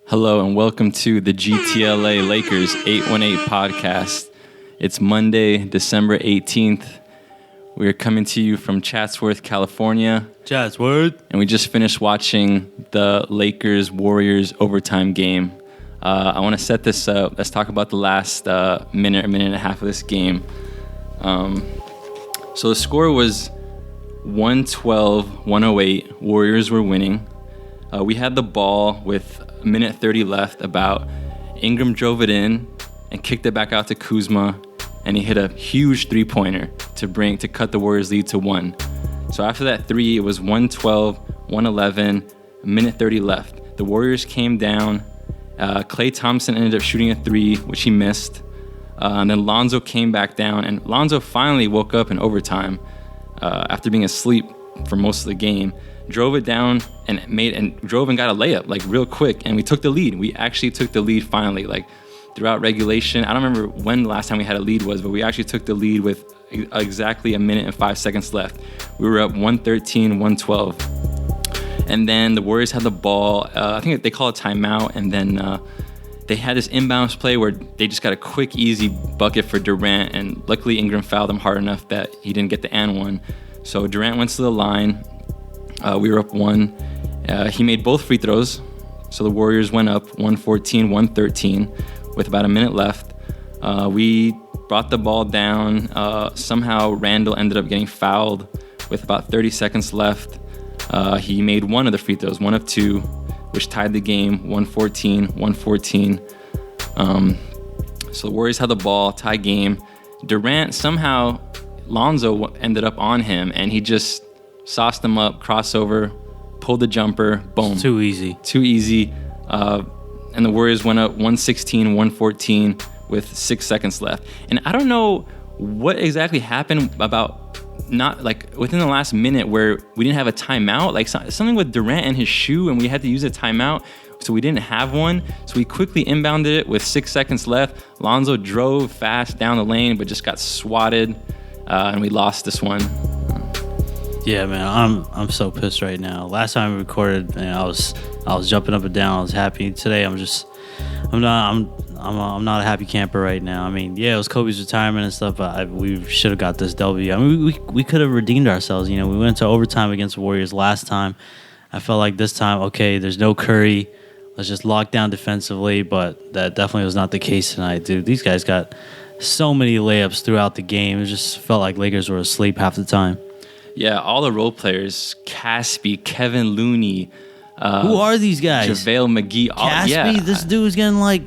Hello and welcome to the GTLA Lakers 818 podcast. It's Monday, December 18th. We are coming to you from Chatsworth, California. Chatsworth. And we just finished watching the Lakers-Warriors overtime game. I want to set this up. Let's talk about the last minute and a half of this game. So the score was 112-108. Warriors were winning. We had the ball with a minute 30 left about. Ingram drove it in and kicked it back out to Kuzma, and he hit a huge three-pointer to cut the Warriors lead to 1. So after that three, it was 112-111, a minute 30 left. The Warriors came down. Klay Thompson ended up shooting a three, which he missed. And then Lonzo came back down, and Lonzo finally woke up in overtime after being asleep for most of the game. Drove it down and drove and got a layup like real quick, and we took the lead. We actually took the lead finally, like throughout regulation. I don't remember when the last time we had a lead was, but we actually took the lead with exactly a minute and 5 seconds left. We were up 113-112, and then the Warriors had the ball. I think they call a timeout, and then they had this inbounds play where they just got a quick, easy bucket for Durant, and luckily Ingram fouled him hard enough that he didn't get the and one. So Durant went to the line. We were up 1. He made both free throws, so the Warriors went up 114-113 with about a minute left. We brought the ball down. Somehow Randall ended up getting fouled with about 30 seconds left. He made one of the free throws, one of 2, which tied the game 114-114. So the Warriors had the ball, tie game. Durant, somehow Lonzo ended up on him, and he just sauced him up, crossover, pulled the jumper, boom. It's too easy. And the Warriors went up 116-114 with 6 seconds left. And I don't know what exactly happened about not like within the last minute where we didn't have a timeout, like something with Durant and his shoe, and we had to use a timeout. So we didn't have one. So we quickly inbounded it with 6 seconds left. Lonzo drove fast down the lane, but just got swatted, and we lost this one. Yeah, man, I'm so pissed right now. Last time we recorded, man, I was jumping up and down. I was happy. Today, I'm not a happy camper right now. I mean, yeah, it was Kobe's retirement and stuff, but we should have got this W. I mean, we could have redeemed ourselves. You know, we went to overtime against the Warriors last time. I felt like this time, okay, there's no Curry. Let's just lock down defensively, but that definitely was not the case tonight, dude. These guys got so many layups throughout the game. It just felt like Lakers were asleep half the time. Yeah, all the role players, Caspi, Kevin Looney. Who are these guys? JaVale McGee. Caspi, this dude was getting like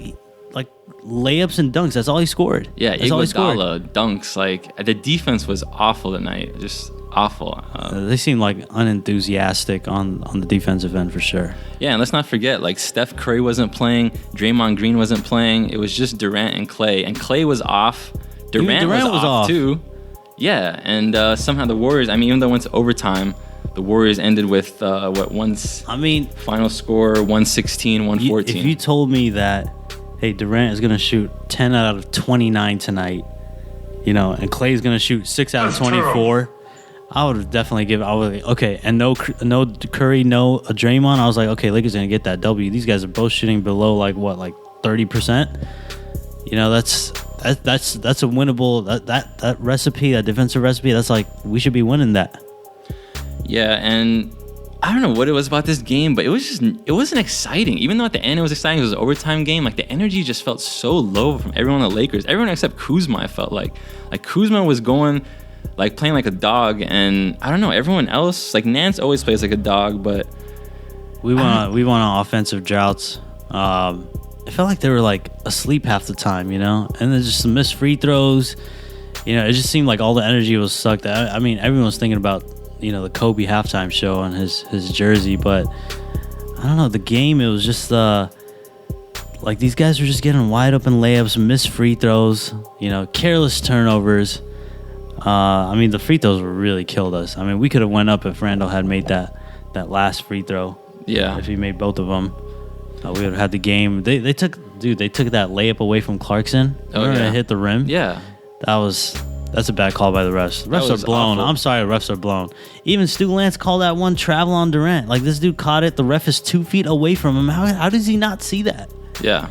layups and dunks. That's all he scored. Yeah, Iguodala, dunks. Like, the defense was awful tonight. Just awful. They seemed like unenthusiastic on the defensive end for sure. Yeah, and let's not forget, like, Steph Curry wasn't playing. Draymond Green wasn't playing. It was just Durant and Klay. And Klay was off. Durant was off too. Yeah, and somehow the Warriors, I mean, even though it went to overtime, the Warriors ended with, final score 116-114. If you told me that, hey, Durant is going to shoot 10 out of 29 tonight, you know, and Klay is going to shoot 6 out of 24, I would have definitely okay, and no Curry, no Draymond, I was like, okay, Lakers going to get that W. These guys are both shooting below, like 30%? You know, that's a winnable that recipe, that defensive recipe. That's like, we should be winning that. Yeah, and I don't know what it was about this game, but it wasn't exciting. Even though at the end it was exciting, it was an overtime game. Like, the energy just felt so low from everyone on the Lakers. Everyone except Kuzma, I felt like Kuzma was going, like, playing like a dog, and I don't know, everyone else, like, Nance always plays like a dog, but we went on offensive droughts. It felt like they were like asleep half the time, you know, and then just some missed free throws. You know, it just seemed like all the energy was sucked. I mean, everyone was thinking about, you know, the Kobe halftime show on his jersey, but I don't know, the game, it was just like these guys were just getting wide open layups, missed free throws, you know, careless turnovers. I mean, the free throws were really killed us. I mean, we could have went up if Randall had made that last free throw. Yeah, if he made both of them. We would have had the game. They took that layup away from Clarkson. Oh, yeah. It hit the rim. Yeah. That was That's a bad call by the refs. The refs are blown. Awful. I'm sorry, the refs are blown. Even Stu Lance called that one travel on Durant. Like, this dude caught it. The ref is 2 feet away from him. How does he not see that? Yeah.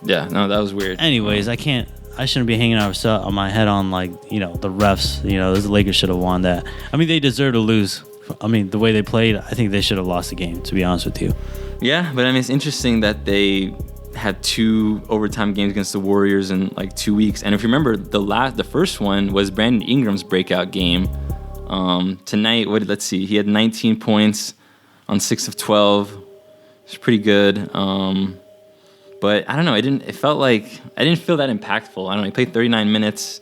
Yeah, no, that was weird. Anyways, I shouldn't be hanging on my head on, like, you know, the refs. You know, the Lakers should have won that. I mean, they deserve to lose. I mean, the way they played, I think they should have lost the game, to be honest with you. Yeah, but I mean, it's interesting that they had 2 overtime games against the Warriors in like 2 weeks. And if you remember, the first one was Brandon Ingram's breakout game. Tonight, let's see, he had 19 points on 6 of 12. It's pretty good. But I don't know, it felt like I didn't feel that impactful. I don't know, he played 39 minutes.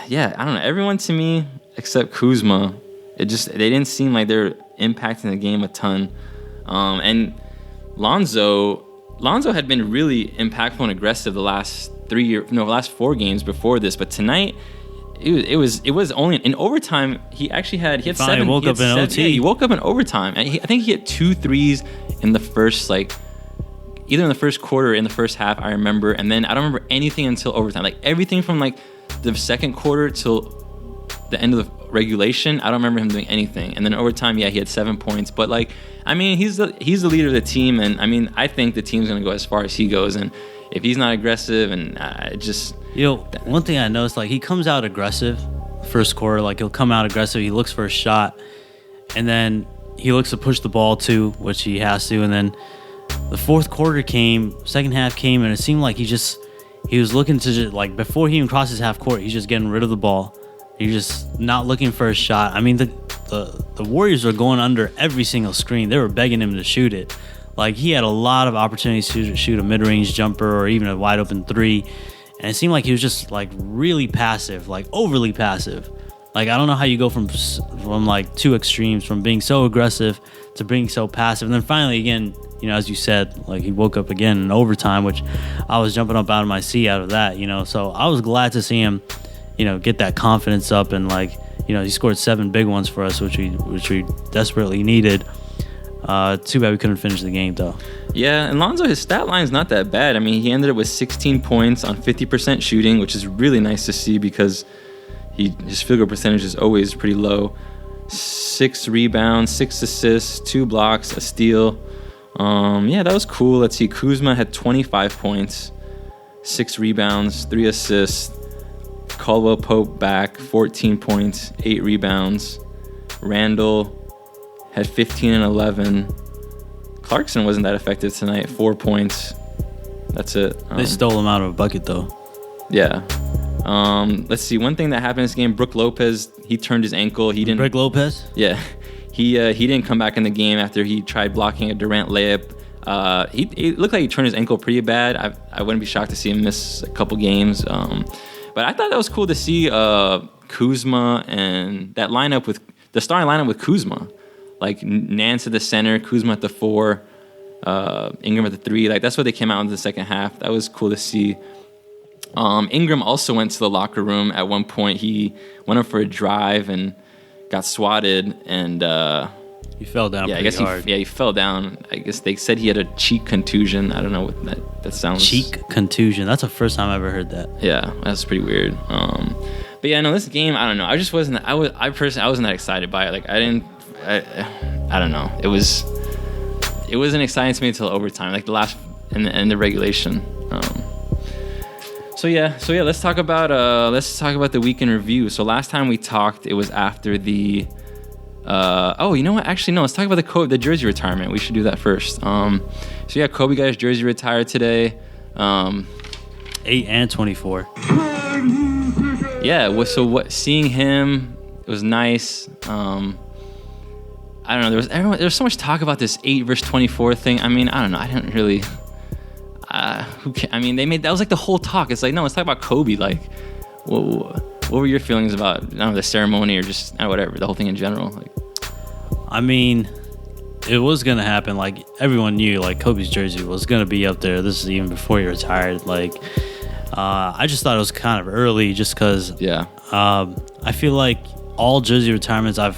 Yeah, I don't know. Everyone to me, except Kuzma, they didn't seem like they're impacting the game a ton. And Lonzo had been really impactful and aggressive the last 4 games before this, but tonight it was only in overtime. He had 7. Woke up in OT. Yeah, he woke up in overtime, and I think he hit 2 threes in the first, like, either in the first quarter or in the first half. I remember, and then I don't remember anything until overtime. Like, everything from like the second quarter till the end of the regulation, I don't remember him doing anything. And then overtime, yeah, he had 7 points. But, like, I mean, he's the leader of the team, and I mean, I think the team's gonna go as far as he goes. And if he's not aggressive, and one thing I noticed, like, he comes out aggressive first quarter. Like, he'll come out aggressive. He looks for a shot, and then he looks to push the ball too, which he has to. And then the fourth quarter came, second half came, and it seemed like he was looking to just, like, before he even crosses half court, he's just getting rid of the ball. He's just not looking for a shot. I mean, the Warriors were going under every single screen. They were begging him to shoot it. Like, he had a lot of opportunities to shoot a mid-range jumper or even a wide-open 3. And it seemed like he was just, like, really passive, like, overly passive. Like, I don't know how you go from like, 2 extremes, from being so aggressive to being so passive. And then finally, again, you know, as you said, like, he woke up again in overtime, which I was jumping up out of my seat out of that, you know. So I was glad to see him, you know, get that confidence up, and, like, you know, he scored 7 big ones for us, which we desperately needed. Too bad we couldn't finish the game, though. Yeah, and Lonzo, his stat line is not that bad. I mean, he ended up with 16 points on 50% shooting, which is really nice to see because his field goal percentage is always pretty low. 6 rebounds, 6 assists, 2 blocks, a steal. Yeah, that was cool. Let's see, Kuzma had 25 points, 6 rebounds, 3 assists. Caldwell Pope back, 14 points, 8 rebounds. Randall had 15 and 11. Clarkson wasn't that effective tonight, 4 points. That's it. They stole him out of a bucket, though. Yeah. Let's see. One thing that happened in this game, Brook Lopez, he turned his ankle. Brook Lopez? Yeah. He didn't come back in the game after he tried blocking a Durant layup. He looked like he turned his ankle pretty bad. I wouldn't be shocked to see him miss a couple games. But I thought that was cool to see Kuzma and that lineup with the starting lineup with Kuzma. Like, Nance at the center, Kuzma at the 4, Ingram at the 3. Like, that's what they came out in the second half. That was cool to see. Ingram also went to the locker room at one point. He went up for a drive and got swatted, and he fell down. Yeah, hard. He fell down. I guess they said he had a cheek contusion. I don't know what that sounds. Cheek contusion. That's the first time I ever heard that. Yeah, that's pretty weird. But yeah, no, this game, I don't know. I just wasn't. I wasn't that excited by it. Like, I don't know. It wasn't exciting to me until overtime, like the last in the end of regulation. So yeah, let's talk about the week in review. So last time we talked, it was after the you know what? Actually, no. Let's talk about the jersey retirement. We should do that first. So yeah, Kobe got his jersey retired today. 8 and 24. Yeah. So seeing him, it was nice. I don't know. There was so much talk about this 8 versus 24 thing. I mean, I don't know. I didn't really. Who can, I mean, that was like the whole talk. It's like, no, let's talk about Kobe. Like, what were your feelings about, I don't know, the ceremony or just whatever, the whole thing in general? Like, I mean, it was gonna happen. Like, everyone knew, like, Kobe's jersey was gonna be up there. This is even before he retired. Like, I just thought it was kind of early, just because. Yeah. I feel like all jersey retirements I've,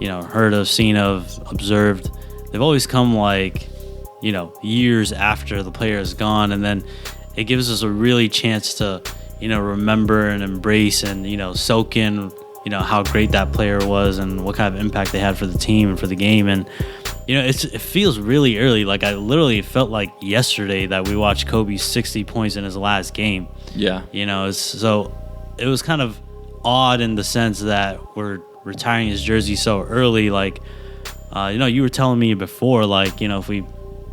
heard of, seen of, observed, they've always come like, years after the player is gone, and then it gives us a really chance to, remember and embrace and, soak in, how great that player was and what kind of impact they had for the team and for the game. And, it feels really early. Like, I literally felt like yesterday that we watched Kobe 60 points in his last game. Yeah. So it was kind of odd in the sense that we're retiring his jersey so early. Like, you were telling me before, like, if we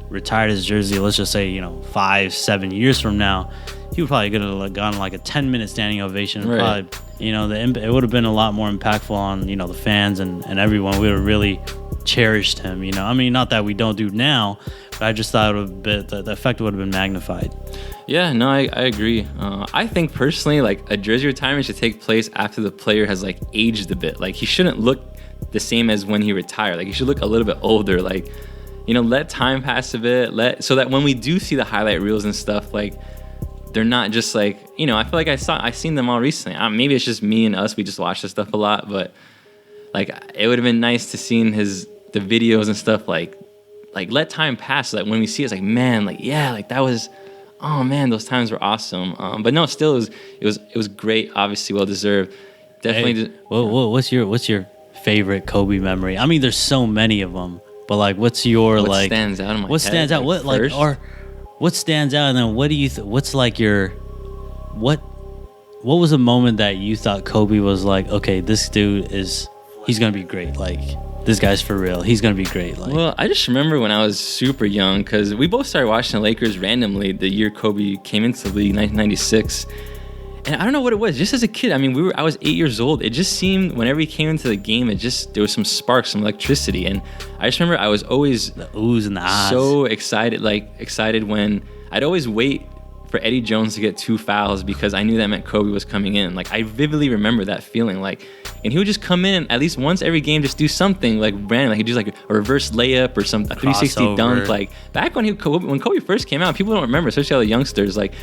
retired his jersey, let's just say, 5-7 years from now, he would probably have gone like a 10-minute standing ovation. Right. Probably, it would have been a lot more impactful on, the fans and everyone. We would have really cherished him, I mean, not that we don't do now, but I just thought the effect would have been magnified. Yeah, no, I agree. I think personally, like, a jersey retirement should take place after the player has, like, aged a bit. Like, he shouldn't look the same as when he retired. Like, he should look a little bit older. Like, let time pass a bit, so that when we do see the highlight reels and stuff, like, they're not just like, I feel like I've seen them all recently. Maybe it's just me and us. We just watch this stuff a lot, but like, it would have been nice to see the videos and stuff, like let time pass so that when we see it, it's like, man, like, yeah, like that was, oh man, those times were awesome. But no, still it was great. Obviously, well deserved. Definitely. Hey, what's your favorite Kobe memory? I mean, there's so many of them, but like, what's your what stands out in my what head, stands out? What first? like or what stands out? And then what do you? What's like your what? What was a moment that you thought Kobe was like, okay, this dude he's gonna be great. Like, this guy's for real. He's gonna be great. Like, well, I just remember when I was super young, because we both started watching the Lakers randomly the year Kobe came into the league, 1996. And I don't know what it was. Just as a kid, I mean, I was 8 years old. It just seemed whenever he came into the game, there was some sparks, some electricity. And I just remember I was always the oohs and the ahs. So excited when I'd always wait for Eddie Jones to get 2 fouls, because I knew that meant Kobe was coming in. Like, I vividly remember that feeling. Like, and he would just come in at least once every game, just do something like random. Like, he'd do like a reverse layup or some 360 dunk. Like, back when Kobe first came out, people don't remember, especially all the youngsters. Like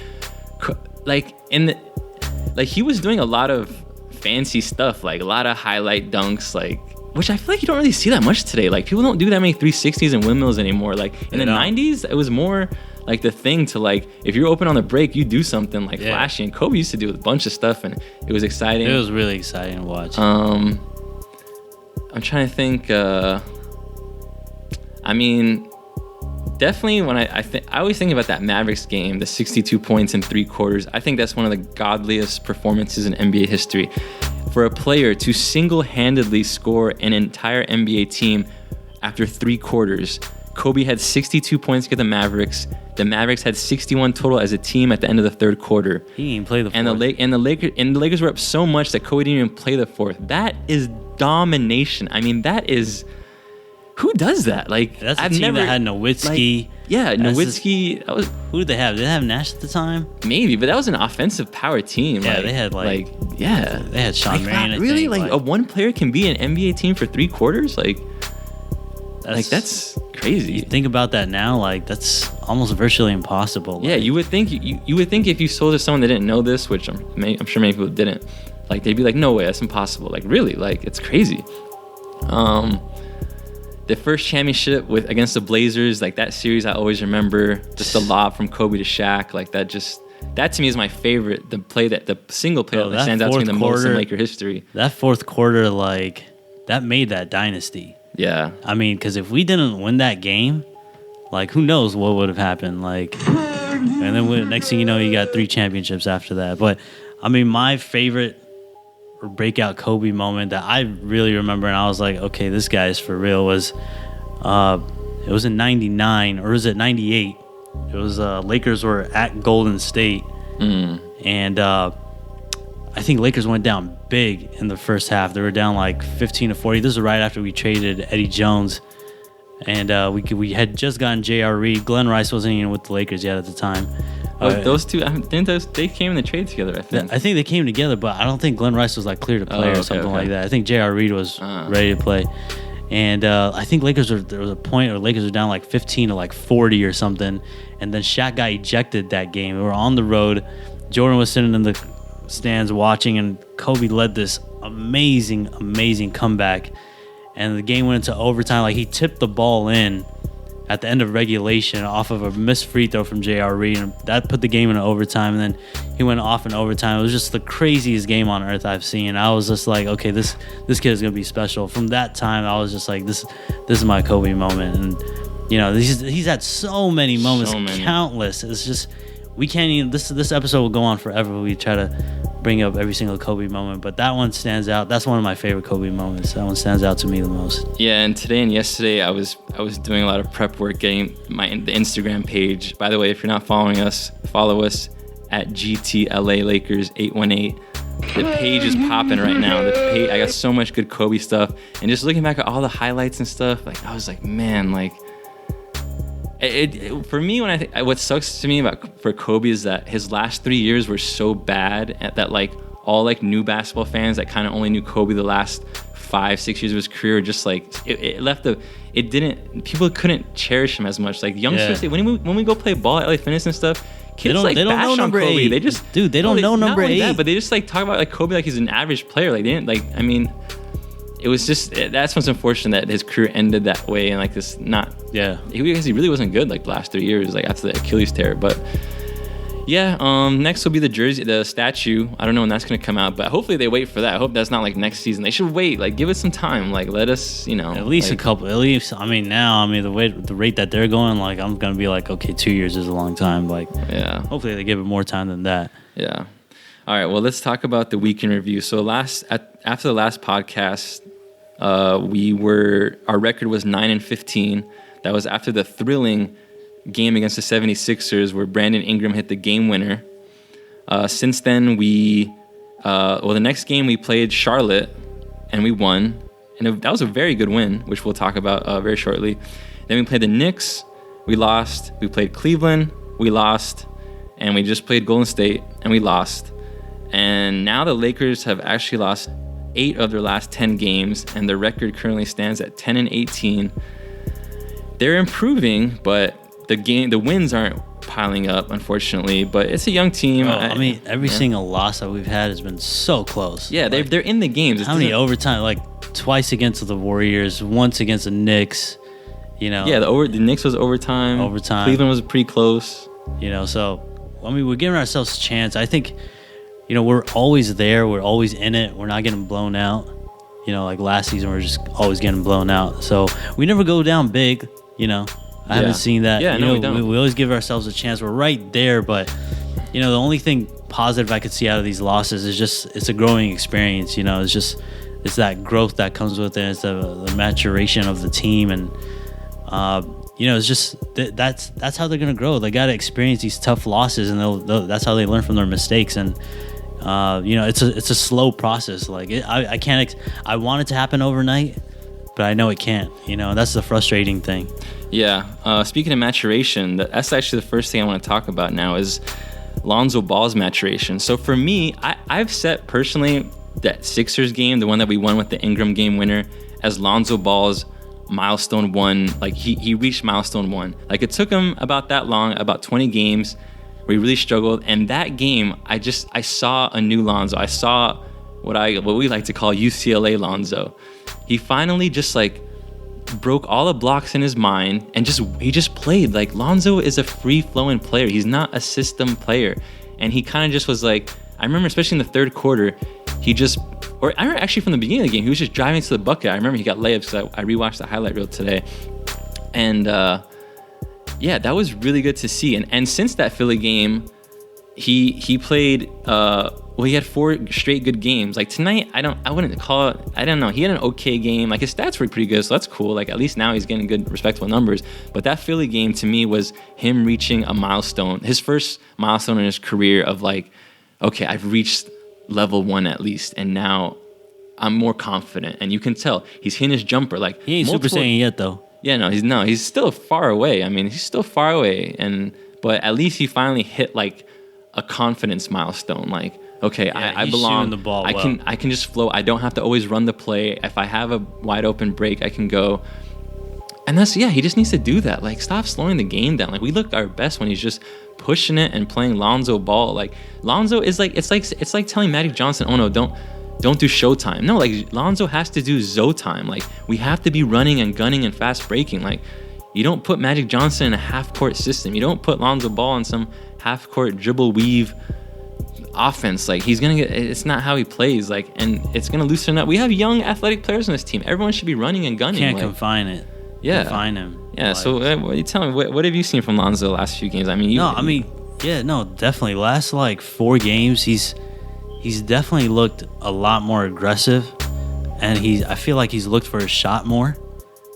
he was doing a lot of fancy stuff, like a lot of highlight dunks, like, which I feel like you don't really see that much today. Like, people don't do that many 360s and windmills anymore. Like, in the 90s, it was more like the thing to, like, if you're open on the break, you do something like flashy. And Kobe used to do a bunch of stuff, and it was exciting. It was really exciting to watch. I'm trying to think. I mean, definitely when I always think about that Mavericks game, the 62 points in 3 quarters. I think that's one of the godliest performances in NBA history. For a player to single-handedly score an entire NBA team after 3 quarters. Kobe had 62 points against the Mavericks. The Mavericks had 61 total as a team at the end of the 3rd quarter. He didn't even play the fourth. And the Lakers were up so much that Kobe didn't even play the 4th. That is domination. I mean, that is... Who does that? Like, that's the team that had Nowitzki. Like, yeah, Nowitzki. Who did they have? Did they have Nash at the time? Maybe, but that was an offensive power team. Yeah, they had they had Sean Marion. Really, like, a one player can be an NBA team for 3 quarters. That's crazy. You think about that now, like, that's almost virtually impossible. Yeah, you would think you would think if you sold to someone that didn't know this, which I'm sure many people didn't, like, they'd be like, no way, that's impossible. Like, really, like, it's crazy. The first championship against the Blazers, like, that series, I always remember. Just the lob from Kobe to Shaq, like, that to me is my favorite. The single play that stands out to me the most in Laker history. That 4th quarter, like, that made that dynasty. Yeah. I mean, because if we didn't win that game, like, who knows what would have happened? Like, and then next thing you know, you got 3 championships after that. But I mean, my favorite breakout Kobe moment that I really remember, and I was like, okay, this guy is for real, was it was in 99, or was it 98? It was Lakers were at Golden State, and I think Lakers went down big in the first half. They were down like 15-40. This is right after we traded Eddie Jones, and we had just gotten J.R. Reed. Glenn Rice wasn't even with the Lakers yet at the time. Those two, they came in the trade together, I think. I think they came together, but I don't think Glenn Rice was like clear to play or something like that. I think J.R. Reed was ready to play. And I think there was a point where Lakers were down like 15 to like 40 or something. And then Shaq got ejected that game. We were on the road. Jordan was sitting in the stands watching, and Kobe led this amazing comeback. And the game went into overtime. Like, he tipped the ball in at the end of regulation off of a missed free throw from J.R. Reed, and that put the game in overtime. And then he went off in overtime. It was just the craziest game on earth I've seen. I was just like, okay, this kid is gonna be special. From that time, I was just like, this is my Kobe moment. And you know, he's had so many moments, countless. It's just we can't even. This episode will go on forever. We try to bring up every single Kobe moment, but that one stands out. That's one of my favorite Kobe moments. That one stands out to me the most. Yeah, and today and yesterday I was doing a lot of prep work, getting the Instagram page. By the way, if you're not following us, follow us at GTLA Lakers 818. The page is popping right now. I got so much good Kobe stuff, and just looking back at all the highlights and stuff, like I was like, man, like it for me, when I think what sucks to me for Kobe is that his last 3 years were so bad that like all like new basketball fans that kind of only knew Kobe the last 5-6 years of his career, just like people couldn't cherish him as much. Like youngsters, when we go play ball at LA Fitness and stuff, kids they don't know number Kobe. 8. They just they don't know number 8. That, but they just like talk about like Kobe like he's an average player. Like they didn't like. I mean, it was just that's what's unfortunate that his career ended that way and like this not. Yeah. Because he really wasn't good like the last 3 years, like after the Achilles tear. But yeah, next will be the statue. I don't know when that's gonna come out, but hopefully they wait for that. I hope that's not like next season. They should wait, like give it some time. Like let us, at least like, a couple. At least the rate that they're going, like I'm gonna be like, okay, 2 years is a long time. Like yeah, hopefully they give it more time than that. Yeah. All right. Well, let's talk about the weekend review. So after the last podcast, our record was 9-15. That was after the thrilling game against the 76ers where Brandon Ingram hit the game winner. Since then, the next game we played Charlotte and we won. And that was a very good win, which we'll talk about very shortly. Then we played the Knicks. We lost. We played Cleveland. We lost. And we just played Golden State and we lost. And now the Lakers have actually lost 8 of their last 10 games, and their record currently stands at 10-18. They're improving, but the wins aren't piling up, unfortunately. But it's a young team. Every single loss that we've had has been so close. Yeah, they're in the games. How many overtime? Like twice against the Warriors, once against the Knicks. You know. Yeah, the Knicks was overtime. Cleveland was pretty close. You know, so we're giving ourselves a chance. I think. You know, we're always there. We're always in it. We're not getting blown out. You know, like last season, we're just always getting blown out. So we never go down big. You know, I haven't seen that. Yeah, we don't. We always give ourselves a chance. We're right there, but you know, the only thing positive I could see out of these losses is just it's a growing experience. You know, it's that growth that comes with it. It's the maturation of the team, and you know, it's just that's how they're gonna grow. They got to experience these tough losses, and that's how they learn from their mistakes. And you know, it's a slow process. Like I can't. I want it to happen overnight, but I know it can't. You know, that's the frustrating thing. Yeah. Speaking of maturation, that's actually the first thing I want to talk about now is Lonzo Ball's maturation. So for me, I've set personally that Sixers game, the one that we won with the Ingram game winner, as Lonzo Ball's milestone 1. Like he reached milestone 1. Like it took him about that long, about 20 games. We really struggled, and that game, I saw a new Lonzo. I saw what we like to call UCLA Lonzo. He finally just like broke all the blocks in his mind, and he just played. Like Lonzo is a free-flowing player. He's not a system player, and he kind of just was like. I remember, especially in the third quarter, I remember actually from the beginning of the game, he was just driving to the bucket. I remember he got layups. So I rewatched the highlight reel today, and. Yeah, that was really good to see. And since that Philly game, he played. He had 4 straight good games. Like tonight, I wouldn't call it. I don't know. He had an okay game. Like his stats were pretty good, so that's cool. Like at least now he's getting good, respectable numbers. But that Philly game to me was him reaching a milestone, his first milestone in his career of like, okay, I've reached level 1 at least, and now I'm more confident. And you can tell he's hitting his jumper. Like he ain't Super Saiyan yet though. Yeah, he's still far away. I mean, he's still far away, but at least he finally hit like a confidence milestone. Like, okay, I belong. The ball I can just flow. I don't have to always run the play. If I have a wide open break, I can go. And he just needs to do that. Like, stop slowing the game down. Like, we look our best when he's just pushing it and playing Lonzo ball. Like, Lonzo is like it's like telling Magic Johnson, oh no, don't do showtime. No, like Lonzo has to do Zo time. Like we have to be running and gunning and fast breaking. Like You don't put Magic Johnson in a half-court system. You don't put Lonzo Ball in some half-court dribble weave offense. Like, he's gonna get, it's not how he plays. Like, and it's gonna loosen up. We have young athletic players on this team. Everyone should be running and gunning. Can't confine it. Yeah, confine him. Yeah. Like, so what you tell me? What have you seen from Lonzo the last few games? I mean, definitely. Last like 4 games, he's definitely looked a lot more aggressive, and I feel like he's looked for his shot more.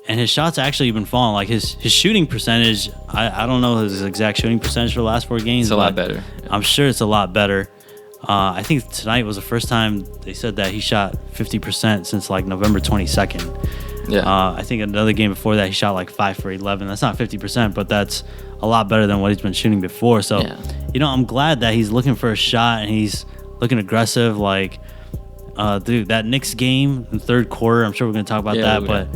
And his shots actually been falling. Like his shooting percentage, I don't know his exact shooting percentage for the last 4 games. It's a lot better. I'm sure it's a lot better. I think tonight was the first time they said that he shot 50% since like November 22nd. Yeah. I think another game before that he shot like 5 for 11. That's not 50%, but that's a lot better than what he's been shooting before. So, I'm glad that he's looking for a shot and he's looking aggressive. Like, dude, that Knicks game in the third quarter, I'm sure we're gonna talk about that, but.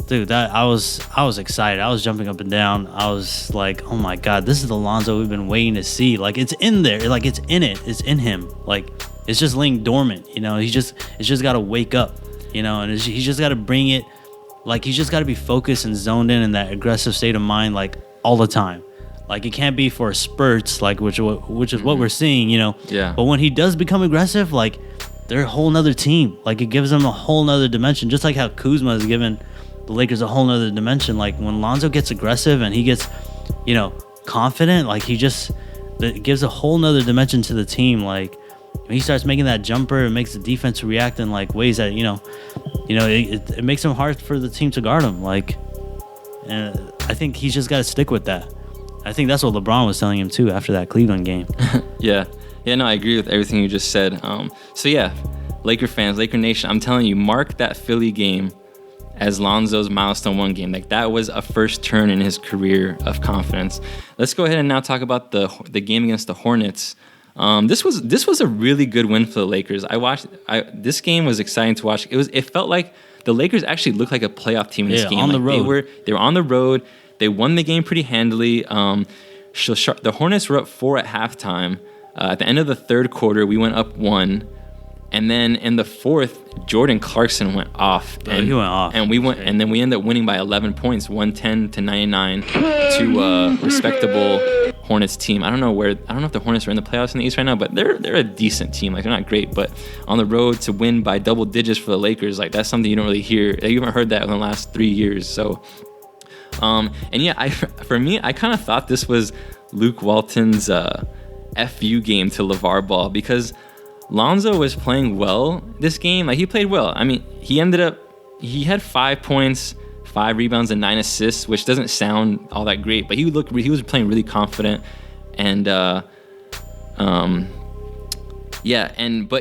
Dude, I was excited. I was jumping up and down. I was like, oh my God, this is the Lonzo we've been waiting to see. Like, it's in there. Like, it's in it. It's in him. Like, it's just laying dormant. It's just got to wake up. And he's just got to bring it. Like, he's just got to be focused and zoned in that aggressive state of mind, like, all the time. Like, it can't be for spurts, like, which is what we're seeing, Yeah. But when he does become aggressive, like, they're a whole nother team. Like, it gives them a whole nother dimension, just like how Kuzma is given the Lakers a whole nother dimension. Like, when Lonzo gets aggressive and he gets, confident, like, it gives a whole nother dimension to the team. Like, when he starts making that jumper, it makes the defense react in like ways that it makes him hard for the team to guard him. Like, and I think he's just got to stick with that. I think that's what LeBron was telling him too after that Cleveland game. Yeah, no, I agree with everything you just said. So yeah, Laker fans, Laker Nation, I'm telling you, mark that Philly game as Lonzo's milestone 1 game. Like, that was a first turn in his career of confidence. Let's go ahead and now talk about the game against the Hornets. This was a really good win for the Lakers. This game was exciting to watch. It felt like the Lakers actually looked like a playoff team in this game. On the road. They were on the road. They won the game pretty handily. The Hornets were up 4 at halftime. At the end of the third quarter, we went up 1. And then in the fourth, Jordan Clarkson went off. He went off. And then we ended up winning by 11 points, 110-99 to a respectable Hornets team. I don't know if the Hornets are in the playoffs in the East right now, but they're a decent team. Like, they're not great, but on the road to win by double digits for the Lakers, like, that's something you don't really hear. You haven't heard that in the last 3 years. So, for me, I kind of thought this was Luke Walton's FU game to LeVar Ball, because Lonzo was playing well this game. Like, he played well. I mean, he had 5 points, 5 rebounds, and 9 assists, which doesn't sound all that great, but he was playing really confident. And but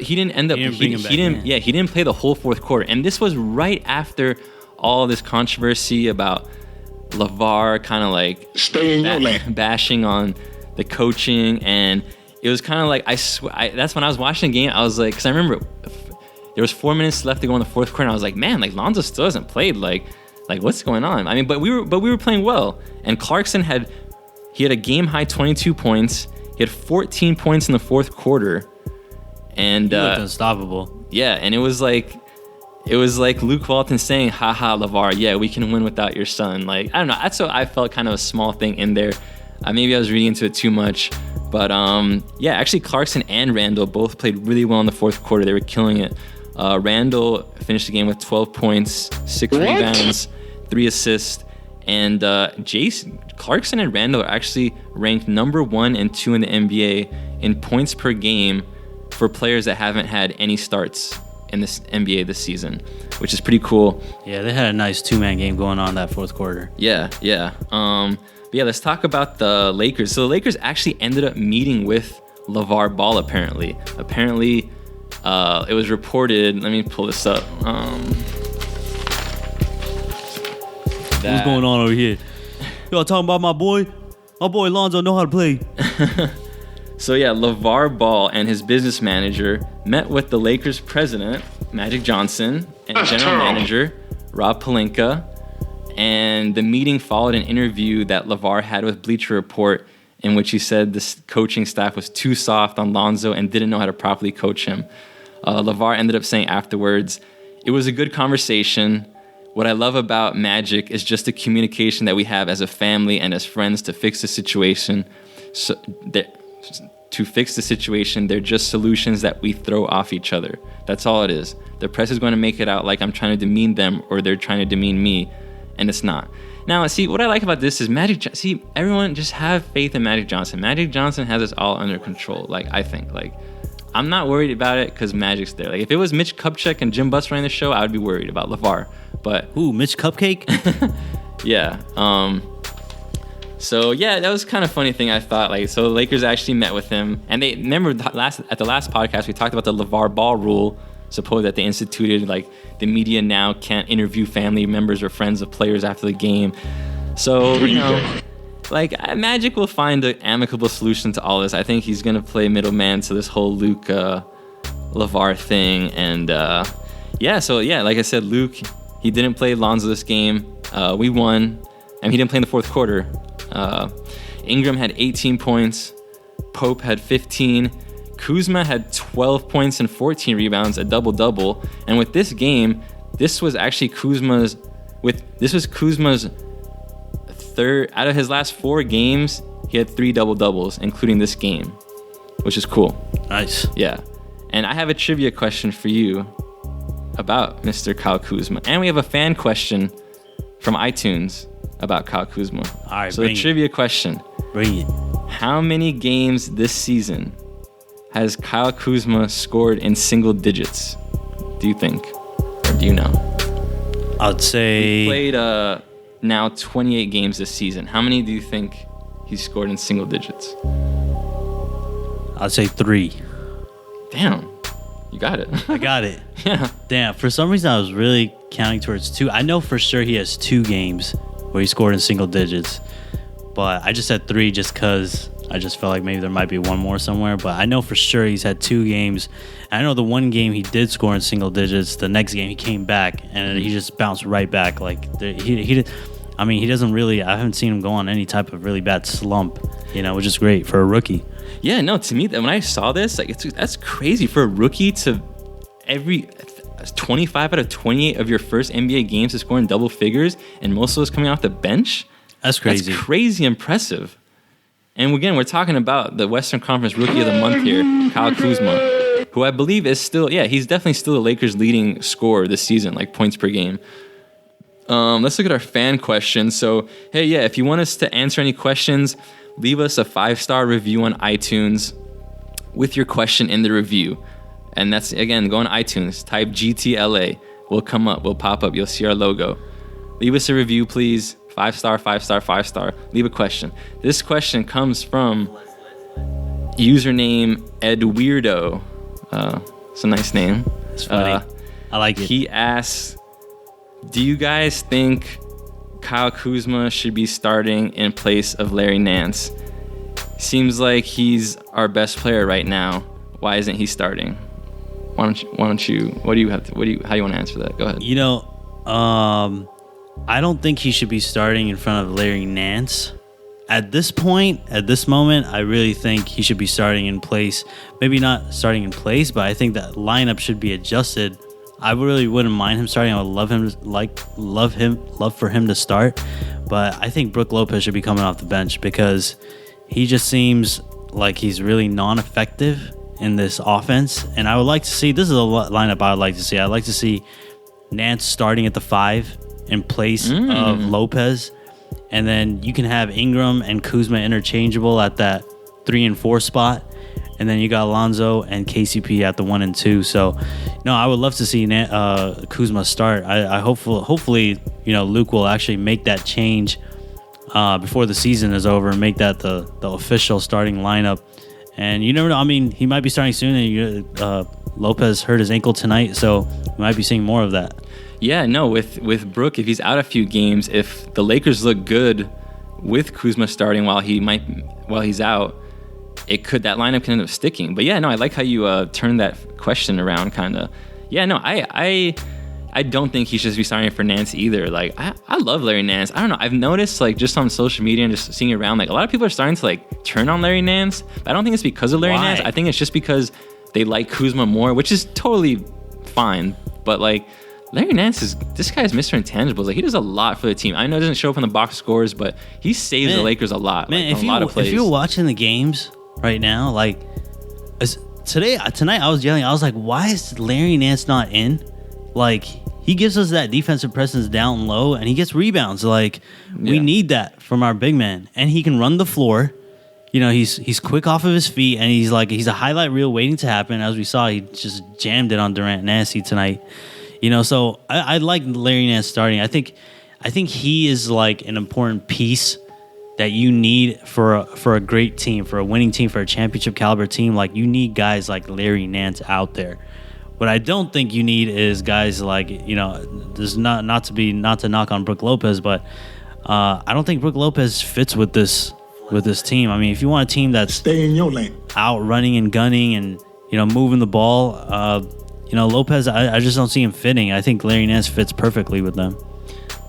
he didn't end up. He didn't play the whole fourth quarter. And this was right after all this controversy about LeVar kind of like bashing on the coaching, and it was kind of like, that's when I was watching the game, I was like, because I remember there was 4 minutes left to go in the fourth quarter, and I was like, man, like, Lonzo still hasn't played. Like what's going on? I mean, but we were playing well. And Clarkson had a game high 22 points. He had 14 points in the fourth quarter, and he looked unstoppable. Yeah, and it was like Luke Walton saying, "Haha, LeVar, yeah, we can win without your son." Like, I don't know. That's what I felt, kind of a small thing in there. Maybe I was reading into it too much. But, actually, Clarkson and Randall both played really well in the fourth quarter. They were killing it. Randall finished the game with 12 points, 6 rebounds, 3 assists. And Clarkson and Randall are actually ranked number 1 and 2 in the NBA in points per game for players that haven't had any starts in this NBA this season, which is pretty cool. Yeah, they had a nice 2-man game going on that fourth quarter. Yeah. But yeah, let's talk about the Lakers. So the Lakers actually ended up meeting with LeVar Ball, apparently. Apparently, it was reported, let me pull this up. What's going on over here? Y'all talking about my boy? My boy Lonzo know how to play. So yeah, LeVar Ball and his business manager met with the Lakers president, Magic Johnson, and general manager, Rob Pelinka. And the meeting followed an interview that LeVar had with Bleacher Report, in which he said the coaching staff was too soft on Lonzo and didn't know how to properly coach him. LeVar ended up saying afterwards, "It was a good conversation. what I love about Magic is just the communication that we have as a family and as friends to fix the situation. So to fix the situation, they're just solutions that we throw off each other. That's all it is. The press is going to make it out like I'm trying to demean them or they're trying to demean me, and it's not. Now, see, what I like about this is everyone just have faith in Magic Johnson. Magic Johnson has us all under control, I think. I'm not worried about it because Magic's there. If it was Mitch Kupchak and Jim Buss running the show, I would be worried about LeVar. But Ooh, Mitch Cupcake? yeah. So yeah, that was kind of funny thing I thought. So the Lakers actually met with him, and they remember at the last podcast we talked about the LeVar Ball rule. Suppose that they instituted the media now can't interview family members or friends of players after the game. So Magic will find an amicable solution to all this. I think he's gonna play middleman to this whole Luke LeVar thing, and like I said, Luke, he didn't play Lonzo this game. We won. He didn't play in the fourth quarter. Ingram had 18 points. Pope had 15. Kuzma had 12 points and 14 rebounds, a double-double. And with this game, this was Kuzma's third out of his last 4 games. He had 3 double-doubles, including this game, which is cool. Nice. Yeah. And I have a trivia question for you about Mr. Kyle Kuzma. And we have a fan question from iTunes about Kyle Kuzma. All right, so the trivia question. Bring it. How many games this season has Kyle Kuzma scored in single digits, do you think? Or do you know? I'd say... He played now 28 games this season. How many do you think he's scored in single digits? I'd say 3. Damn. You got it. I got it. Yeah. Damn, for some reason I was really counting towards 2. I know for sure he has 2 games where he scored in single digits. But I just said 3 just because I just felt like maybe there might be one more somewhere. But I know for sure he's had 2 games. I know the one game he did score in single digits. The next game he came back and he just bounced right back. He doesn't really. I haven't seen him go on any type of really bad slump. Which is great for a rookie. Yeah, no. To me, when I saw this, that's crazy for a rookie to every 25 out of 28 of your first NBA games to score in double figures, and most of those coming off the bench. That's crazy. That's crazy impressive. And again, we're talking about the Western Conference Rookie of the Month here, Kyle Kuzma, who I believe is still, he's definitely still the Lakers' leading scorer this season, points per game. Let's look at our fan question. So, hey, if you want us to answer any questions, leave us a 5-star review on iTunes with your question in the review. And that's, again, go on iTunes, type GTLA. We'll come up, we'll pop up, you'll see our logo. Leave us a review, please. 5-star, 5-star, 5-star. Leave a question. This question comes from username Ed Weirdo. It's a nice name. It's funny. I like it. He asks, do you guys think Kyle Kuzma should be starting in place of Larry Nance? Seems like he's our best player right now. Why isn't he starting? How do you want to answer that? Go ahead. I don't think he should be starting in front of Larry Nance. At this point, at this moment, I really think he should be starting in place. Maybe not starting in place, but I think that lineup should be adjusted. I really wouldn't mind him starting. I would love for him to start. But I think Brook Lopez should be coming off the bench because he just seems like he's really non-effective in this offense. And I would like to see, this is a lineup I would like to see. I'd like to see Nance starting at the 5 in place of Lopez. And then you can have Ingram and Kuzma interchangeable at that 3 and 4 spot. And then you got Lonzo and KCP at the 1 and 2. So, I would love to see Kuzma start. I hopefully, Luke will actually make that change before the season is over and make that the official starting lineup. And you never know. He might be starting soon. And Lopez hurt his ankle tonight, so we might be seeing more of that. Yeah, no, with Brook, if he's out a few games, if the Lakers look good with Kuzma starting while he's out, that lineup can end up sticking. But I like how you turned that question around, kind of. I don't think he should be starting for Nance either. I love Larry Nance. I don't know. I've noticed just on social media and just seeing around, a lot of people are starting to turn on Larry Nance. But I don't think it's because of Larry Nance. I think it's just because they like Kuzma more, which is totally fine. But Larry Nance this guy's Mr. Intangibles. Like, he does a lot for the team. I know it doesn't show up in the box scores, but he saves the Lakers a lot. Man, like, a lot of plays. If you're watching the games right now, like tonight I was yelling. I was like, why is Larry Nance not in? Like, he gives us that defensive presence down low, and he gets rebounds. Like, we need that from our big man, and he can run the floor. You know, he's quick off of his feet, and he's a highlight reel waiting to happen. As we saw, he just jammed it on Durant Nasty tonight. You know, so I like Larry Nance starting. I think he is like an important piece that you need for a great team, for a winning team, for a championship caliber team. Like, you need guys like Larry Nance out there. What I don't think you need is guys like, you know, there's not to knock on Brook Lopez, but I don't think Brook Lopez fits with this team. I mean, if you want a team that's stay in your lane, out running and gunning and, you know, moving the ball, you know, Lopez, I just don't see him fitting. I think Larry Nance fits perfectly with them.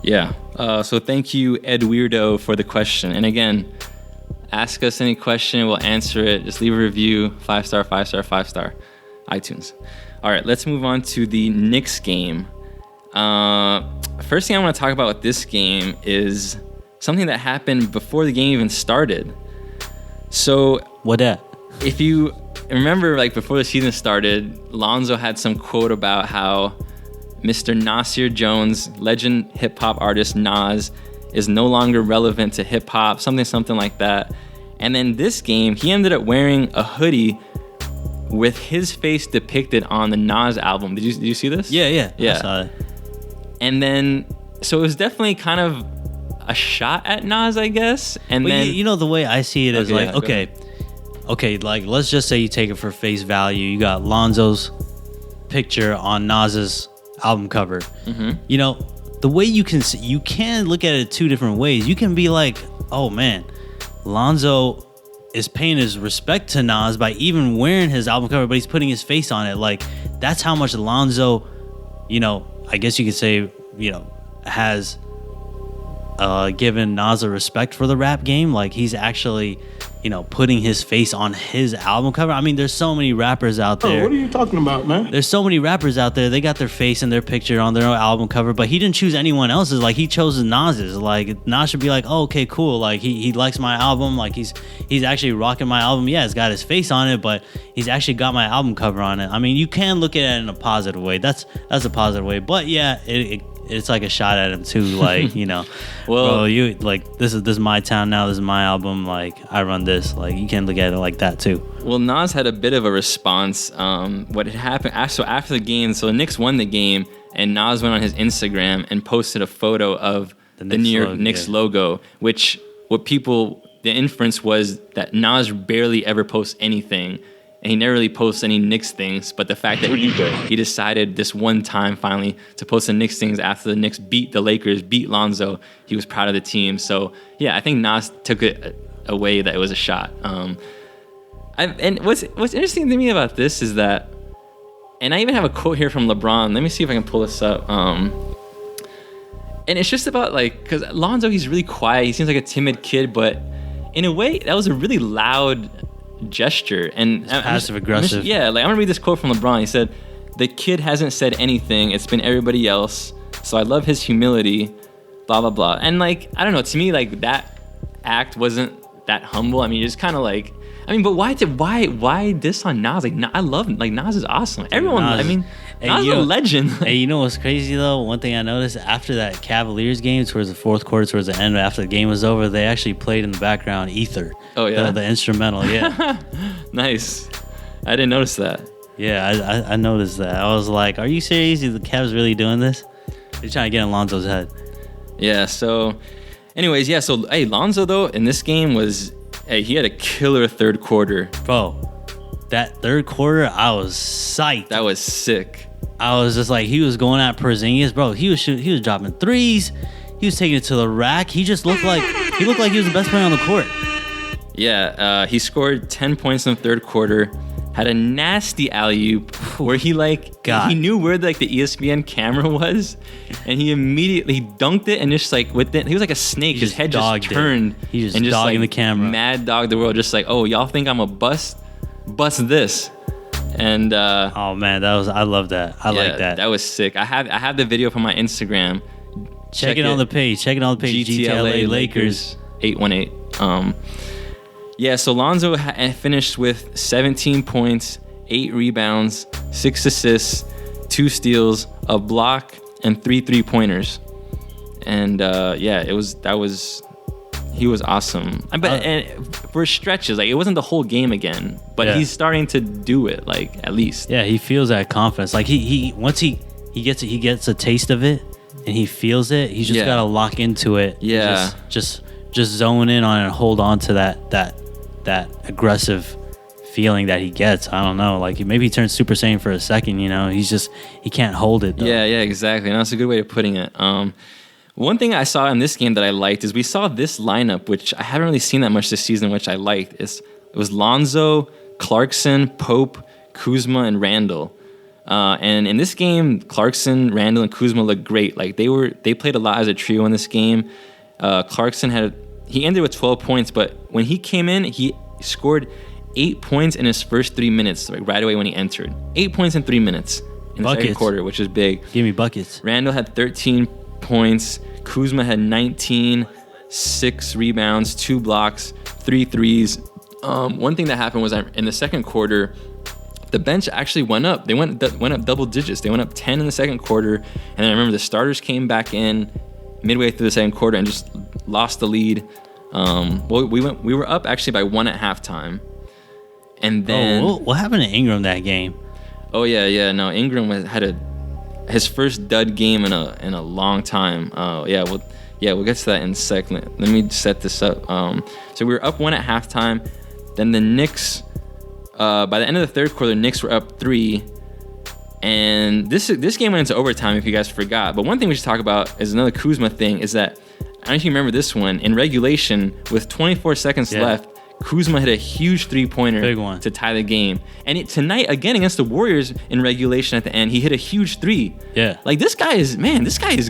Yeah. So thank you, Ed Weirdo, for the question. And again, ask us any question. We'll answer it. Just leave a review. 5-star, 5-star, 5-star. iTunes. All right, let's move on to the Knicks game. First thing I want to talk about with this game is something that happened before the game even started. So what that? If you remember, like, before the season started, Lonzo had some quote about how Mr. Nasir Jones, legend hip-hop artist Nas, is no longer relevant to hip-hop, something like that. And then this game, he ended up wearing a hoodie with his face depicted on the Nas album. Did you see this? Yeah. I saw it. And then, so it was definitely kind of a shot at Nas, I guess. And but then, you know, the way I see it is okay, like, let's just say you take it for face value. You got Lonzo's picture on Nas's album cover. Mm-hmm. You know, the way you can look at it two different ways. You can be like, oh man, Lonzo is paying his respect to Nas by even wearing his album cover, but he's putting his face on it. Like, that's how much Lonzo, you know, I guess you could say, you know, has given Nas a respect for the rap game. Like, he's actually, you know, putting his face on his album cover. I mean, there's so many rappers out there. Oh, what are you talking about, man? There's so many rappers out there. They got their face and their picture on their own album cover, but he didn't choose anyone else's. Like, he chose Nas's. Like, Nas should be like, oh, okay, cool. Like, he likes my album. Like, he's actually rocking my album. Yeah, it's got his face on it, but he's actually got my album cover on it. I mean, you can look at it in a positive way. That's a positive way. But yeah, it's like a shot at him too. Like, you know, well, bro, you like, this is my town now. This is my album. Like, I run this. Like, you can look at it like that too. Well, Nas had a bit of a response. What had happened? So after the game, so the Knicks won the game, and Nas went on his Instagram and posted a photo of the New York Knicks logo, which the inference was that Nas barely ever posts anything. And he never really posts any Knicks things, but the fact that he decided this one time finally to post the Knicks things after the Knicks beat the Lakers, beat Lonzo, he was proud of the team. So yeah, I think Nas took it away that it was a shot. And what's interesting to me about this is that, and I even have a quote here from LeBron. Let me see if I can pull this up. And it's just about, like, because Lonzo, he's really quiet. He seems like a timid kid, but in a way, that was a really loud gesture. And passive aggressive. Yeah, like, I'm gonna read this quote from LeBron. He said, "The kid hasn't said anything. It's been everybody else. So I love his humility, blah, blah, blah." And, like, I don't know, to me, like, that act wasn't that humble. I mean, it's kind of like, I mean, but why diss on Nas? Like, I love him. Like, Nas is awesome. Everyone, Nas, I mean, Nas is a legend. Hey, you know what's crazy though? One thing I noticed after that Cavaliers game, towards the fourth quarter, towards the end, after the game was over, they actually played in the background Ether. Oh yeah, the instrumental. Yeah, nice. I didn't notice that. Yeah, I noticed that. I was like, are you serious? Are the Cavs really doing this? They're trying to get in Lonzo's head. Yeah. So, anyways, yeah. So, hey, Lonzo though in this game he had a killer third quarter. Bro, that third quarter, I was psyched. That was sick. I was just like, he was going at Porzingis, bro. He was dropping threes. He was taking it to the rack. He looked like he was the best player on the court. Yeah, he scored 10 points in the third quarter. Had a nasty alley-oop where he knew where the ESPN camera was, and he immediately dunked it and just like with it, he was like a snake. His head just turned. He just dogging the camera. Mad dog the world, just like, oh, y'all think I'm a bust this. And Oh man, I love that. I like that. That was sick. I have the video from my Instagram. Check it on the page. Check it on the page. GTLA Lakers 818. Yeah, so Lonzo finished with 17 points, 8 rebounds, 6 assists, 2 steals, a block, and 3 3-pointers. And he was awesome. And for stretches, like it wasn't the whole game again, but he's starting to do it, like at least. Yeah, he feels that confidence. Like he once he gets a taste of it and he feels it. He's just gotta lock into it. Yeah, just zone in on it and hold on to that aggressive feeling that he gets. I don't know. Like maybe he turns Super Saiyan for a second. He can't hold it. Though. Yeah, exactly. And that's a good way of putting it. One thing I saw in this game that I liked is we saw this lineup, which I haven't really seen that much this season, which I liked. It was Lonzo, Clarkson, Pope, Kuzma, and Randall. And in this game, Clarkson, Randall, and Kuzma looked great. Like they played a lot as a trio in this game. Clarkson ended with 12 points, but when he came in, he scored 8 points in his first 3 minutes, like right away when he entered. 8 points in 3 minutes in the second quarter, which is big. Give me buckets. Randall had 13 points. Kuzma had 19, 6 rebounds, 2 blocks, 3 threes. One thing that happened was in the second quarter, the bench actually went up. They went up double digits. They went up 10 in the second quarter, and then I remember the starters came back in midway through the second quarter and just lost the lead. We were up actually by 1 at halftime, and then what happened to Ingram that game? Oh yeah. No, Ingram had his first dud game in a long time. We'll get to that in a second. Let me set this up. So we were up 1 at halftime. Then the Knicks, by the end of the third quarter, the Knicks were up 3. And this game went into overtime, if you guys forgot. But one thing we should talk about is another Kuzma thing, is that, I don't know if you remember this one, in regulation, with 24 seconds left, Kuzma hit a huge 3-pointer Big one. to tie the game. And tonight, again, against the Warriors in regulation at the end, he hit a huge 3. Yeah. Like, this guy is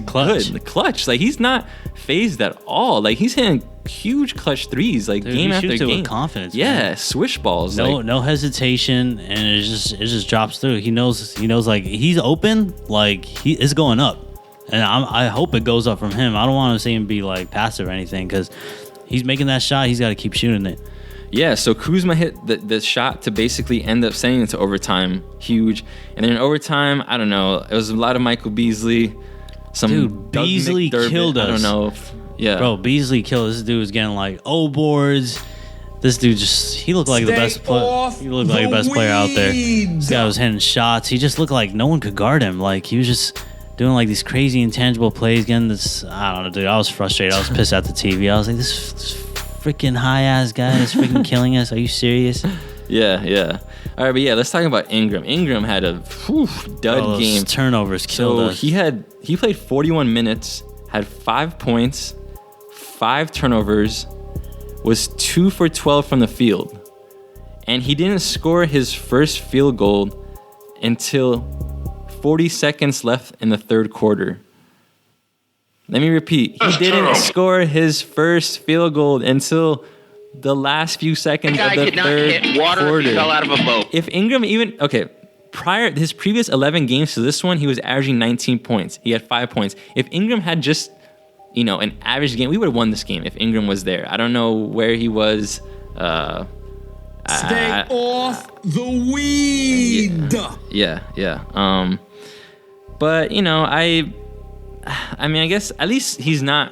Clutch. good. Clutch. Like, he's not phased at all. Like, he's hitting huge clutch threes, like, game after game. With confidence. Yeah, man. swish balls. No hesitation, and it just drops through. He knows like he's open, like it's going up. And I hope it goes up from him. I don't want to see him be like passive or anything, because he's making that shot. He's got to keep shooting it. Yeah, so Kuzma hit the shot to basically end up sending it to overtime. Huge. And then in overtime, I don't know. It was a lot of Michael Beasley. Dude, Beasley killed us. I don't know. Bro, Beasley killed us. This dude was getting like boards. This dude he looked like the best player. He looked like the best player out there. This guy was hitting shots. He just looked like no one could guard him. Like he was just doing like these crazy intangible plays. Getting this, I don't know, dude. I was frustrated. I was pissed at the TV. I was like, this freaking high ass guy is freaking killing us. Are you serious? Yeah. All right, but let's talk about Ingram. Ingram had a dud game. Turnovers killed us. He played 41 minutes, had 5 points, 5 turnovers, was 2 for 12 from the field, and he didn't score his first field goal until 40 seconds left in the third quarter. Let me repeat. He didn't score his first field goal until the last few seconds of the third quarter. He fell out of a boat. If Ingram prior his previous 11 games to this one, he was averaging 19 points. He had 5 points. If Ingram had just, an average game, we would have won this game if Ingram was there. I don't know where he was. Stay off the weed. Yeah. But I mean, I guess at least he's not.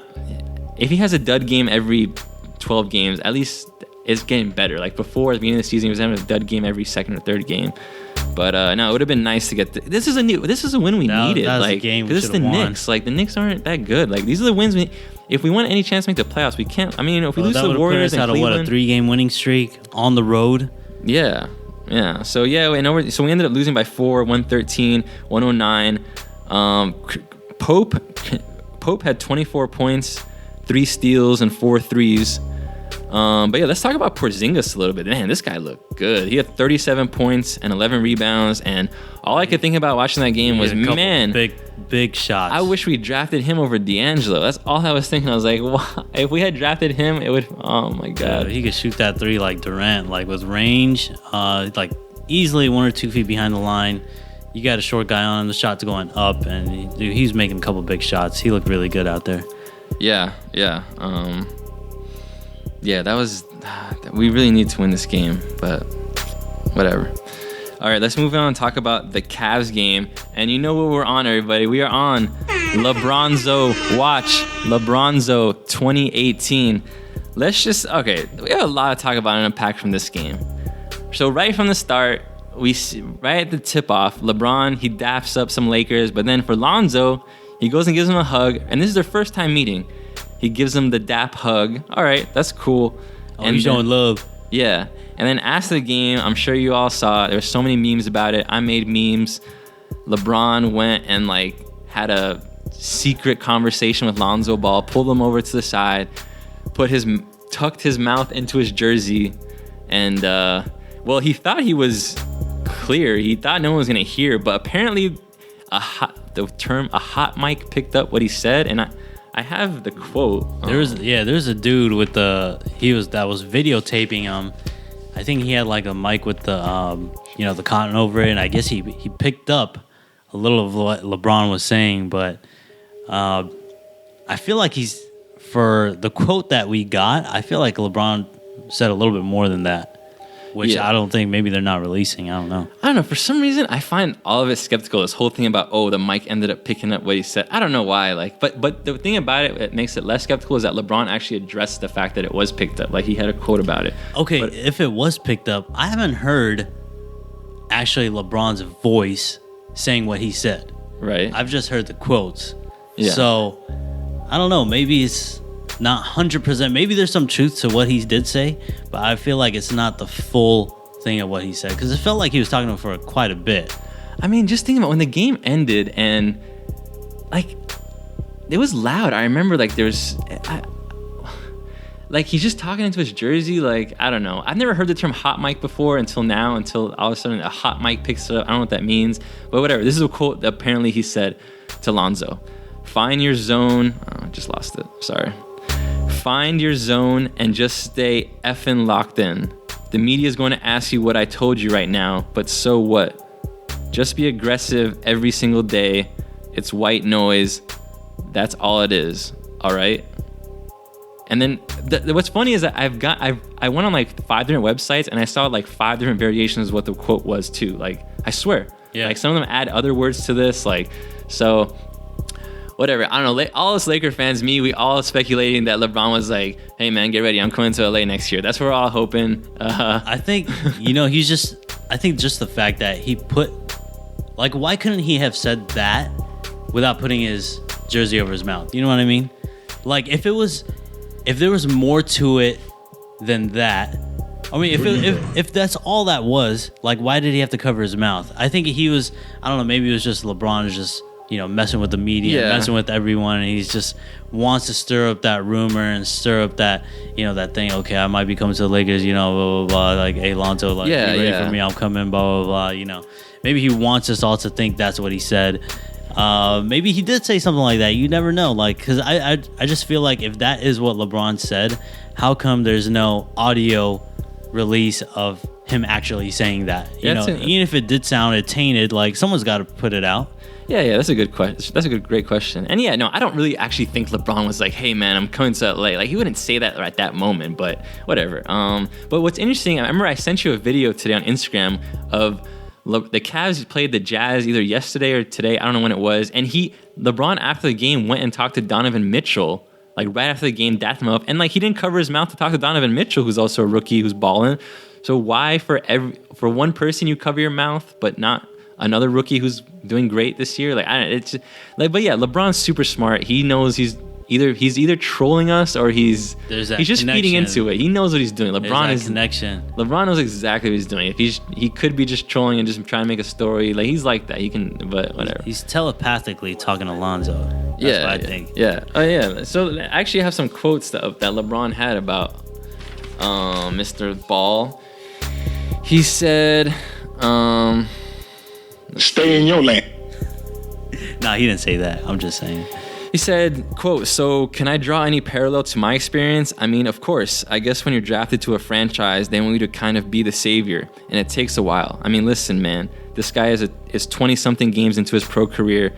If he has a dud game every 12 games, at least it's getting better. Like before, at the beginning of the season, he was having a dud game every second or third game. But no, it would have been nice to get. This is a win we needed. Like, because it's the Knicks. Like the Knicks aren't that good. Like these are the wins if we want any chance to make the playoffs, we can't. I mean, if we lose to the Warriors and Cleveland, a 3-game winning streak on the road. Yeah. So we ended up losing by 4, 113, 109. Pope had 24 points, 3 steals, and 4 threes. But let's talk about Porzingis a little bit. Man, this guy looked good. He had 37 points and 11 rebounds, and all I could think about watching that game was, man, big shots. I wish we drafted him over D'Angelo. That's all I was thinking. I was like, wow, if we had drafted him, it would. Oh my god, he could shoot that 3 like Durant, like with range, like easily 1 or 2 feet behind the line. You got a short guy on him. The shot's going up, and he's making a couple big shots. He looked really good out there. Yeah. That was. We really need to win this game, but whatever. All right, let's move on and talk about the Cavs game. And you know what we're on, everybody? We are on LeBronzo Watch. LeBronzo 2018. Let's just, okay, we have a lot to talk about and unpack from this game. So right from the start, we see, right at the tip-off, LeBron, he daps up some Lakers, but then for Lonzo, he goes and gives him a hug, and this is their first time meeting. He gives him the dap hug. All right, that's cool. And he's showing love. Yeah. And then after the game, I'm sure you all saw it. There were so many memes about it. I made memes. LeBron went and like had a secret conversation with Lonzo Ball, pulled him over to the side, tucked his mouth into his jersey, and well, he thought he was clear. He thought no one was gonna hear, but apparently the term a hot mic picked up what he said, and I have the quote. There's a dude with that was videotaping him. I think he had like a mic with the the cotton over it, and I guess he picked up a little of what LeBron was saying, but I feel like for the quote that we got, I feel like LeBron said a little bit more than that. Which I don't think, maybe they're not releasing. I don't know. For some reason, I find all of it skeptical. This whole thing about, the mic ended up picking up what he said. I don't know why. But the thing about it that makes it less skeptical is that LeBron actually addressed the fact that it was picked up. Like, he had a quote about it. Okay, but if it was picked up, I haven't heard actually LeBron's voice saying what he said. Right. I've just heard the quotes. Yeah. So, I don't know. Maybe it's not 100%. Maybe there's some truth to what he did say, but I feel like it's not the full thing of what he said, because it felt like he was talking to him for quite a bit. I mean, just think about when the game ended and like it was loud. I remember like he's just talking into his jersey. Like, I don't know. I've never heard the term hot mic before until all of a sudden a hot mic picks it up. I don't know what that means, but whatever. This is a quote that apparently he said to Lonzo. Find your zone. Oh, I just lost it. Sorry. Find your zone and just stay effing locked in. The media is going to ask you what I told you right now, but so what? Just be aggressive every single day. It's white noise. That's all it is. All right? And then what's funny is that I went on like 5 different websites and I saw like 5 different variations of what the quote was too. Like, I swear. Yeah. Like, some of them add other words to this. Like, so whatever. I don't know. All us Laker fans, we all speculating that LeBron was like, hey man, get ready. I'm coming to LA next year. That's what we're all hoping. I think, I think just the fact that he put, like, why couldn't he have said that without putting his jersey over his mouth? You know what I mean? Like, if there was more to it than that, I mean, if that's all that was, like, why did he have to cover his mouth? I think he was, I don't know, maybe it was just LeBron is just, messing with the media, messing with everyone, and he just wants to stir up that rumor and stir up that, that thing. Okay, I might be coming to the Lakers, blah blah blah. Like, hey Lonzo, like, you ready for me? I'm coming, blah blah blah. Maybe he wants us all to think that's what he said. Maybe he did say something like that. You never know. Like, because I just feel like if that is what LeBron said, how come there's no audio release of him actually saying that? Even if it did sound tainted, like, someone's got to put it out. Yeah, that's a good question. That's a great question. And I don't really actually think LeBron was like, hey man, I'm coming to LA. Like, he wouldn't say that at that moment, but whatever. But what's interesting, I remember I sent you a video today on Instagram of the Cavs played the Jazz either yesterday or today. I don't know when it was. And LeBron after the game went and talked to Donovan Mitchell, like right after the game, dapped him up. And like, he didn't cover his mouth to talk to Donovan Mitchell, who's also a rookie who's balling. So why for one person you cover your mouth, but not another rookie who's doing great this year? Like, but yeah, LeBron's super smart. He knows he's either trolling us or he's just feeding into it. He knows what he's doing. LeBron knows exactly what he's doing. If he could be just trolling and just trying to make a story. Like, he's like that. He can, but whatever. He's telepathically talking to Lonzo. That's what I think. Yeah. Oh yeah. So I actually have some quotes that LeBron had about Mr. Ball. He said, stay in your lane. Nah, he didn't say that. I'm just saying. He said, quote, "So can I draw any parallel to my experience? I mean, of course. I guess when you're drafted to a franchise, they want you to kind of be the savior, and it takes a while. I mean, listen, man, this guy is 20-something games into his pro career.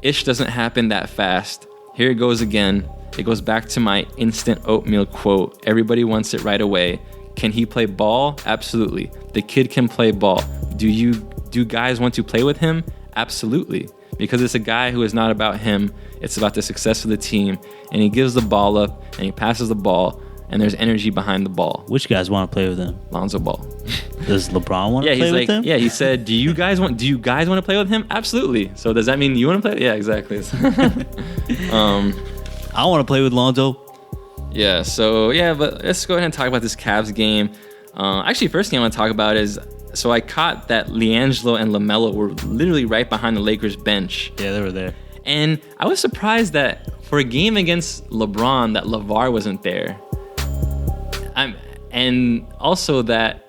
Ish doesn't happen that fast. Here it goes again. It goes back to my instant oatmeal quote. Everybody wants it right away. Can he play ball? Absolutely. The kid can play ball. Do guys want to play with him? Absolutely. Because it's a guy who is not about him. It's about the success of the team. And he gives the ball up and he passes the ball and there's energy behind the ball." Which guys want to play with him? Lonzo Ball. Does LeBron want to play with him? Yeah, he said, do you guys want to play with him? Absolutely. So does that mean you want to play? Yeah, exactly. I want to play with Lonzo. Yeah, so yeah, but let's go ahead and talk about this Cavs game. Actually, first thing I want to talk about is, so I caught that LiAngelo and LaMelo were literally right behind the Lakers bench. Yeah, they were there. And I was surprised that for a game against LeBron that LeVar wasn't there. And also that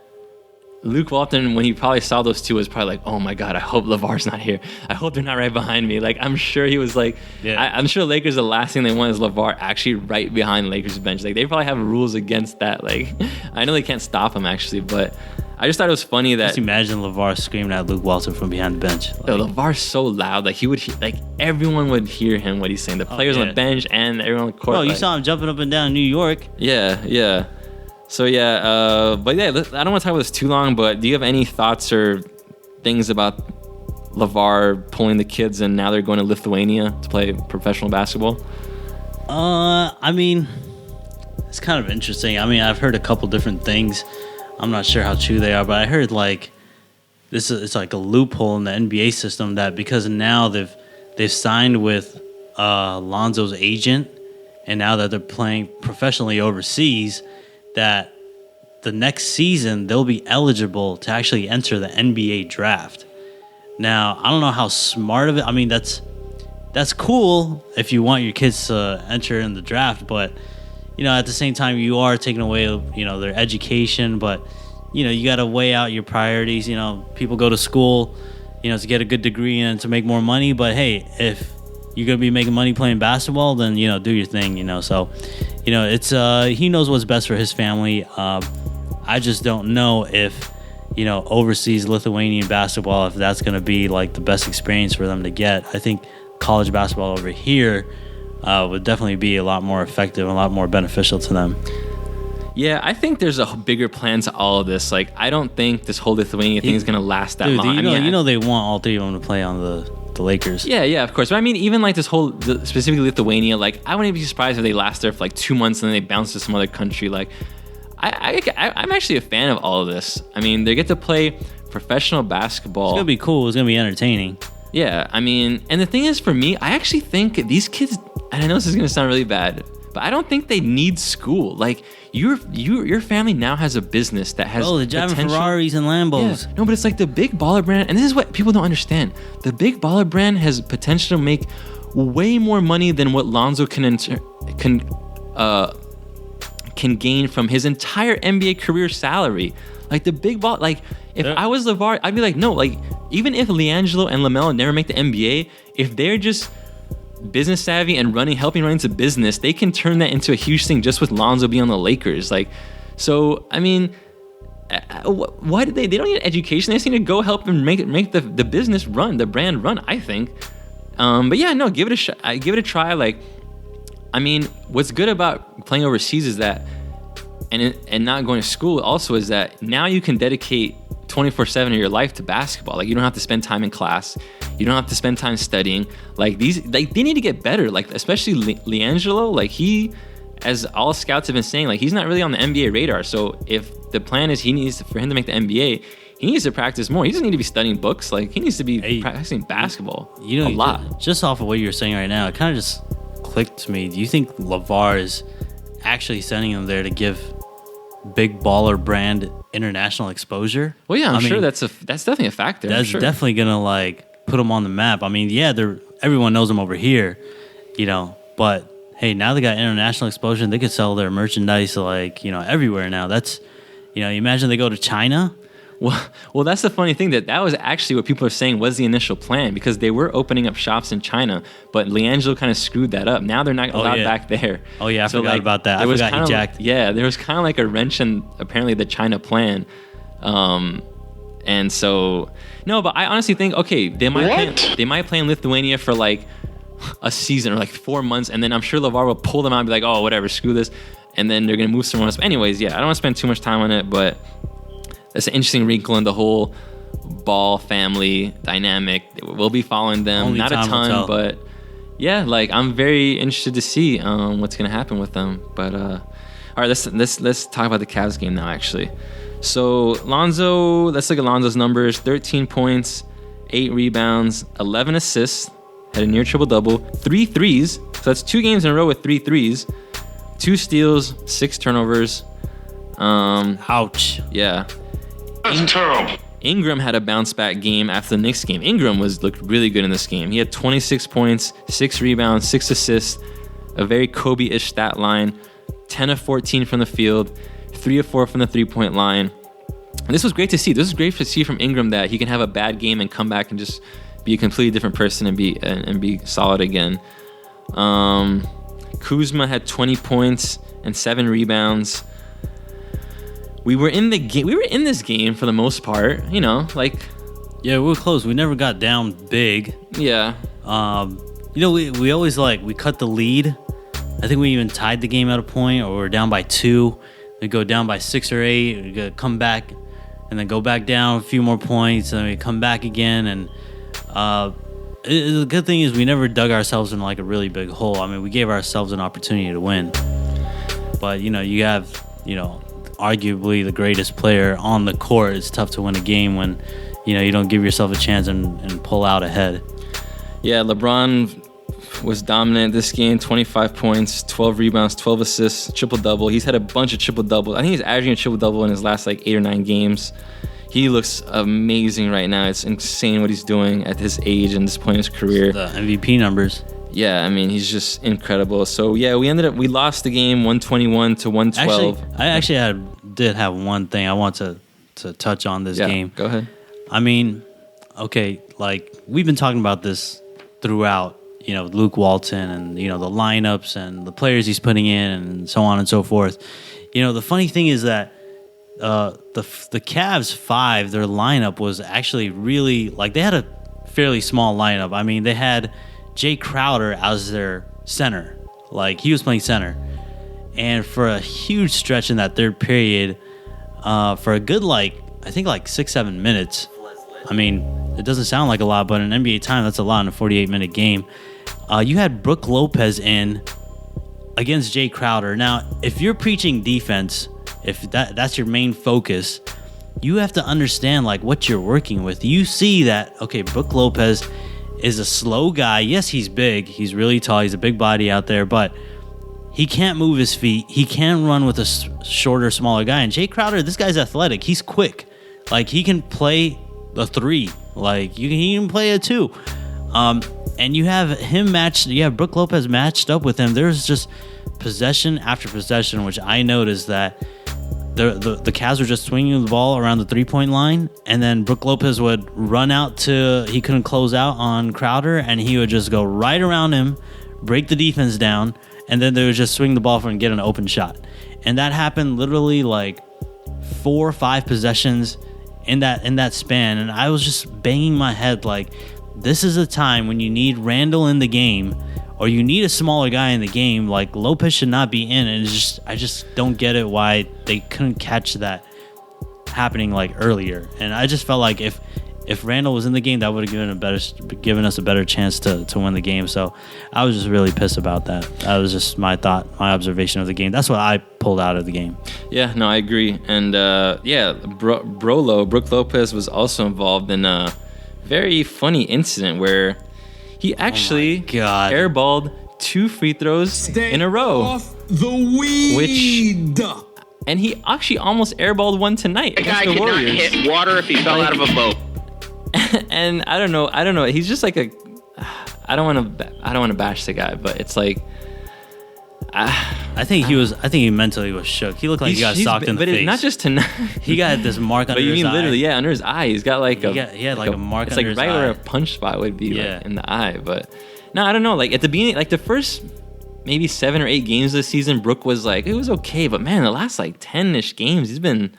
Luke Walton, when he probably saw those two, was probably like, "Oh my God, I hope LeVar's not here. I hope they're not right behind me." Like, I'm sure he was like, I'm sure Lakers, the last thing they want is LeVar actually right behind Lakers bench. Like, they probably have rules against that. Like, I know they can't stop him actually, but I just thought it was funny that. Just imagine LeVar screaming at Luke Walton from behind the bench. Like, LeVar's so loud, like he would, like everyone would hear him what he's saying. The players on the bench and everyone on the court. Bro, you saw him jumping up and down in New York. Yeah. So yeah, but yeah, I don't want to talk about this too long, but do you have any thoughts or things about LeVar pulling the kids and now they're going to Lithuania to play professional basketball? I mean, it's kind of interesting. I mean, I've heard a couple different things. I'm not sure how true they are, but I heard like it's like a loophole in the NBA system that because now they've signed with Lonzo's agent, and now that they're playing professionally overseas, that the next season they'll be eligible to actually enter the NBA draft. Now, I don't know how smart of it. I mean, that's cool if you want your kids to enter in the draft, but at the same time you are taking away their education, but you got to weigh out your priorities. People go to school to get a good degree and to make more money, but hey, if you're going to be making money playing basketball, then do your thing. So it's he knows what's best for his family. I just don't know if overseas Lithuanian basketball, if that's going to be like the best experience for them to get. I think college basketball over here would definitely be a lot more effective and a lot more beneficial to them. Yeah, I think there's a bigger plan to all of this. Like, I don't think this whole Lithuania thing is going to last that long. They want all three of them to play on the Lakers. Yeah, of course. But I mean, even like this whole, specifically Lithuania, like, I wouldn't be surprised if they last there for like 2 months and then they bounce to some other country. Like, I'm actually a fan of all of this. I mean, they get to play professional basketball. It's going to be cool. It's going to be entertaining. Yeah, I mean, and the thing is, for me, I actually think these kids, and I know this is going to sound really bad, but I don't think they need school. Like, your family now has a business that has they're driving Ferraris and Lambos. Yeah. No, but it's like the big baller brand, and this is what people don't understand. The big baller brand has potential to make way more money than what Lonzo can gain from his entire NBA career salary. Like, the big ball, like, if I was LeVar, I'd be like, no, like, even if LiAngelo and LaMelo never make the NBA, if they're just business savvy and helping run into business, they can turn that into a huge thing just with Lonzo being on the Lakers. Like, so I mean, why did they don't need education? They just need to go help and make the business run, the brand run, I think. But yeah, no, give it a shot. Give it a try. Like, I mean, what's good about playing overseas is that, and not going to school also, is that now you can dedicate 24/7 of your life to basketball. Like, you don't have to spend time in class. You don't have to spend time studying. Like, they need to get better. Like, especially LiAngelo, like, he, as all scouts have been saying, like, he's not really on the NBA radar. So if the plan is for him to make the NBA, he needs to practice more. He doesn't need to be studying books. Like, he needs to be practicing basketball a lot. Just off of what you're saying right now, it kind of just clicked to me. Do you think LeVar is actually sending him there to give big baller brand international exposure? Well, yeah, I'm sure that's definitely a factor. That's definitely gonna like put them on the map. I mean, yeah, everyone knows them over here, but hey, now they got international exposure and they could sell their merchandise like everywhere now. That's imagine they go to China Well, that's the funny thing that was actually what people are saying was the initial plan, because they were opening up shops in China, but LiAngelo kind of screwed that up. Now they're not allowed back there. Oh yeah, I forgot about that. I forgot he jacked. There was kind of like a wrench in apparently the China plan, and so no, but I honestly think they might play in Lithuania for like a season or like 4 months, and then I'm sure LeVar will pull them out and be like, oh whatever, screw this, and then they're gonna move somewhere else. But anyways, I don't want to spend too much time on it, but that's an interesting wrinkle in the whole Ball family dynamic. We'll be following them. Only not a ton, but like I'm very interested to see what's gonna happen with them. But all right, let's talk about the Cavs game now. Actually, so Lonzo, let's look at Lonzo's numbers: 13 points, 8 rebounds, 11 assists, had a near triple double, 3 threes. So that's 2 games in a row with 3 threes, 2 steals, 6 turnovers. Ouch. Yeah. That's terrible. Ingram had a bounce back game after the Knicks game. Ingram looked really good in this game. He had 26 points, 6 rebounds, 6 assists, a very Kobe-ish stat line, 10 of 14 from the field, 3 of 4 from the 3-point line. And this was great to see. This is great to see from Ingram, that he can have a bad game and come back and just be a completely different person and be solid again. Kuzma had 20 points and 7 rebounds. We were in this game for the most part, Yeah, we were close. We never got down big. Yeah. We always we cut the lead. I think we even tied the game at a point, or we're down by 2. We go down by 6 or 8. We gotta come back, and then go back down a few more points, and then we come back again. And the good thing is we never dug ourselves in like a really big hole. I mean, we gave ourselves an opportunity to win. But you have arguably the greatest player on the court. It's tough to win a game when you don't give yourself a chance and pull out ahead. Yeah, LeBron was dominant this game. 25 points, 12 rebounds, 12 assists, triple-double. He's had a bunch of triple-doubles. I think he's averaging a triple-double in his last 8 or 9 games. He looks amazing right now. It's insane what he's doing at his age and this point in his career. The MVP numbers. Yeah, I mean, he's just incredible. So, yeah, we lost the game 121 to 112. Actually, I did have one thing I want to touch on this game. Go ahead. I mean, okay, we've been talking about this throughout, Luke Walton and, the lineups and the players he's putting in and so on and so forth. The funny thing is that the Cavs 5, their lineup was actually really, they had a fairly small lineup. I mean, they had Jay Crowder as their center. He was playing center. And for a huge stretch in that third period, for a good, I think 6-7 minutes, I mean, it doesn't sound like a lot, but in NBA time, that's a lot in a 48-minute game. You had Brook Lopez in against Jay Crowder. Now, if you're preaching defense, if that's your main focus, you have to understand, what you're working with. You see that, okay, Brook Lopez is a slow guy. Yes, he's big. He's really tall. He's a big body out there, but he can't move his feet. He can run with a shorter, smaller guy. And Jay Crowder, this guy's athletic. He's quick. He can play a 3. He can even play a 2. And you have him matched. You have Brook Lopez matched up with him. There's just possession after possession, which I noticed that the Cavs were just swinging the ball around the 3-point line, and then Brook Lopez would run out he couldn't close out on Crowder, and he would just go right around him, break the defense down, and then they would just swing the ball for and get an open shot. And that happened literally 4 or 5 possessions in that span, and I was just banging my head this is a time when you need Randall in the game, or you need a smaller guy in the game. Lopez should not be in, and I just don't get it why they couldn't catch that happening earlier. And I just felt like if Randall was in the game, that would have given us a better chance to win the game. So I was just really pissed about that. That was just my observation of the game. That's what I pulled out of the game. Yeah, no, I agree. And Brook Lopez was also involved in a very funny incident where he actually airballed 2 free throws in a row. Off the weed. And he actually almost airballed one tonight The guy against the could Warriors. not hit water if he fell out of a boat. And I don't know. He's just I don't want to bash the guy, but it's I think he mentally was shook. He looked like he got socked in the face. But not just tonight. He got this mark under his eye. But you mean literally, yeah, under his eye. He's got like he had like a mark under his eye. It's like right where a punch spot would be, like in the eye. But no, I don't know. Like at the beginning, like the first maybe 7 or 8 games this season, Brook was like, it was okay. But man, the last like 10-ish games, he's been...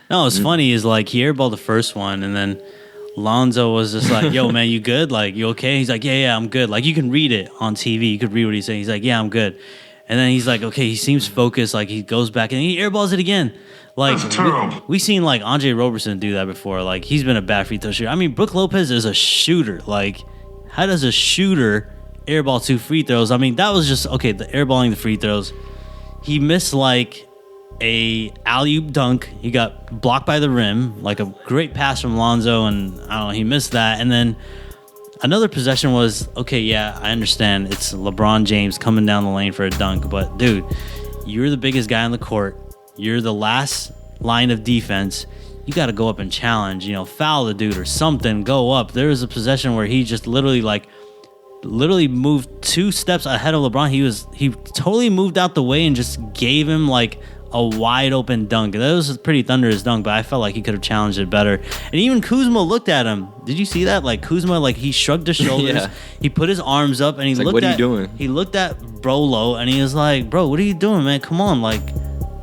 No, what's funny is like he airballed the first one, and then Lonzo was just like, yo, man, you good? Like, you okay? He's like, yeah, I'm good. Like, you can read it on TV. You could read what he's saying. He's like, yeah, I'm good. And then he's like, okay, he seems focused. Like, he goes back and he airballs it again. Like, we seen, like, Andre Roberson do that before. Like, he's been a bad free throw shooter. I mean, Brook Lopez is a shooter. Like, how does a shooter airball 2 free throws? I mean, that was just, okay, the airballing the free throws. He missed, like, a alley-oop dunk. He got blocked by the rim, like a great pass from Lonzo, and I don't know, he missed that. And then another possession was, okay, yeah, I understand it's LeBron James coming down the lane for a dunk, but dude, you're the biggest guy on the court. You're the last line of defense. You got to go up and challenge, foul the dude or something, go up. There was a possession where he just literally moved 2 steps ahead of LeBron. He totally moved out the way and just gave him like a wide open dunk. That was a pretty thunderous dunk, but I felt like he could have challenged it better. And even Kuzma looked at him. Did you see that? Like Kuzma, like he shrugged his shoulders. Yeah. He put his arms up and he looked what at. What are you doing? He looked at Brolo and he was like, "Bro, what are you doing, man? Come on, like,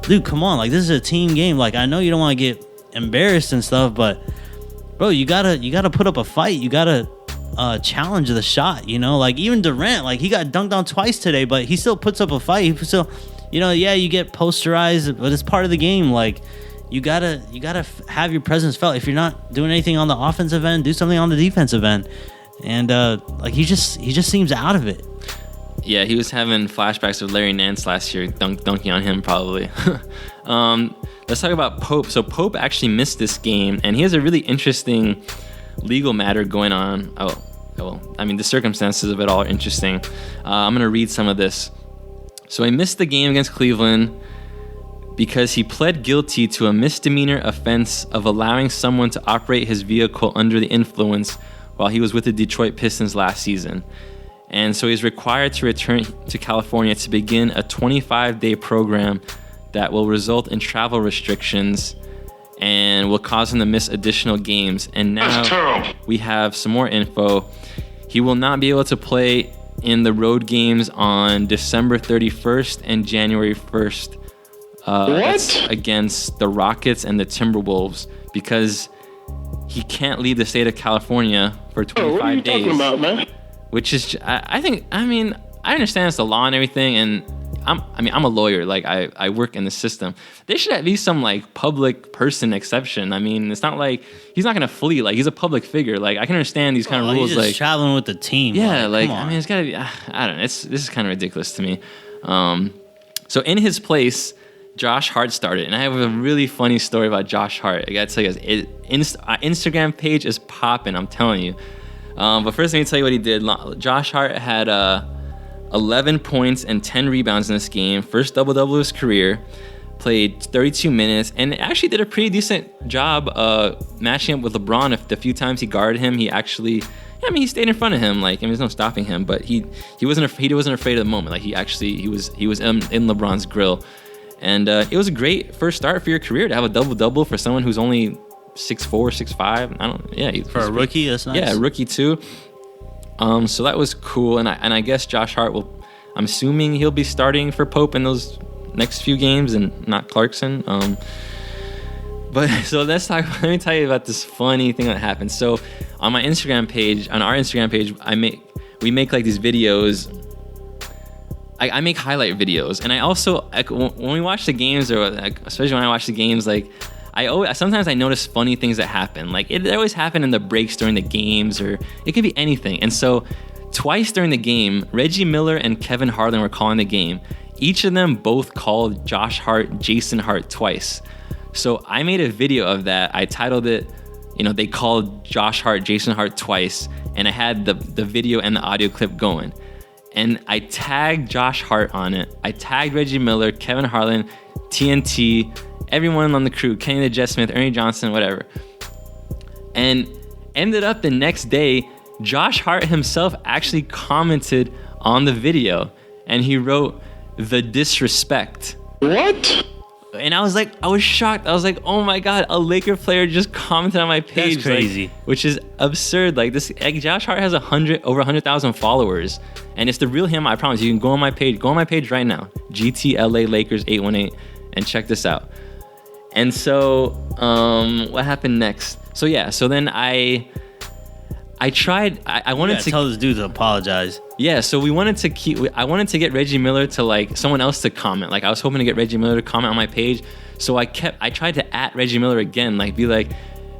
dude, come on. Like this is a team game. Like I know you don't want to get embarrassed and stuff, but bro, you gotta put up a fight. You gotta challenge the shot. Like even Durant, like he got dunked on twice today, but he still puts up a fight. He still." You get posterized, but it's part of the game. Like, you gotta have your presence felt. If you're not doing anything on the offensive end, do something on the defensive end. And like he just seems out of it. Yeah, he was having flashbacks of Larry Nance last year, dunking on him probably. Let's talk about Pope. So Pope actually missed this game, and he has a really interesting legal matter going on. The circumstances of it all are interesting. I'm gonna read some of this. So he missed the game against Cleveland because he pled guilty to a misdemeanor offense of allowing someone to operate his vehicle under the influence while he was with the Detroit Pistons last season. And so he's required to return to California to begin a 25-day program that will result in travel restrictions and will cause him to miss additional games. And now we have some more info. He will not be able to play in the road games on December 31st and January 1st. That's against the Rockets and the Timberwolves because he can't leave the state of California for 25 what are you days. Talking about, man? Which is, I understand it's the law and everything, and I'm a lawyer. Like I work in the system. There should at least some like public person exception. I mean, it's not like he's not gonna flee. Like he's a public figure. Like I can understand these kind of rules. He's just like traveling with the team. Yeah, like come on. I mean, it's gotta be. I don't know. This is kind of ridiculous to me. So in his place, Josh Hart started, and I have a really funny story about Josh Hart. I gotta tell you guys, Instagram page is popping. I'm telling you. But first, let me tell you what he did. Josh Hart had 11 points and 10 rebounds in this game. First double-double of his career. Played 32 minutes and actually did a pretty decent job matching up with LeBron. If the few times he guarded him, he actually, he stayed in front of him. Like, there's no stopping him. But he wasn't afraid of the moment. Like he was in LeBron's grill, and it was a great first start for your career to have a double-double for someone who's only 6'4", 6'5". For a rookie, that's nice. Yeah, rookie too. So that was cool, and I guess Josh Hart I'm assuming he'll be starting for Pope in those next few games and not Clarkson. But so let's talk. Let me tell you about this funny thing that happened. So on our Instagram page, we make like these videos. I make highlight videos, and I also when we watch the games, or especially when I watch the games, like. Sometimes I notice funny things that happen. Like it always happen in the breaks during the games, or it could be anything. And so twice during the game, Reggie Miller and Kevin Harlan were calling the game. Each of them both called Josh Hart Jason Hart twice. So I made a video of that. I titled it, they called Josh Hart Jason Hart twice, and I had the video and the audio clip going. And I tagged Josh Hart on it. I tagged Reggie Miller, Kevin Harlan, TNT, everyone on the crew, Kenny the Jet Smith, Ernie Johnson, whatever. And ended up the next day, Josh Hart himself actually commented on the video. And he wrote, the disrespect. What? And I was shocked. I was like, oh my God, a Laker player just commented on my page. That's crazy. Which is absurd. Like Josh Hart has over 100,000 followers. And it's the real him, I promise. You can go on my page. Go on my page right now. GTLA Lakers 818 and check this out. And so, what happened next? So yeah, so then I tried. I wanted to tell this dude to apologize. Yeah, so I wanted to get Reggie Miller to like someone else to comment. Like I was hoping to get Reggie Miller to comment on my page. So I tried to @ Reggie Miller again, like be like,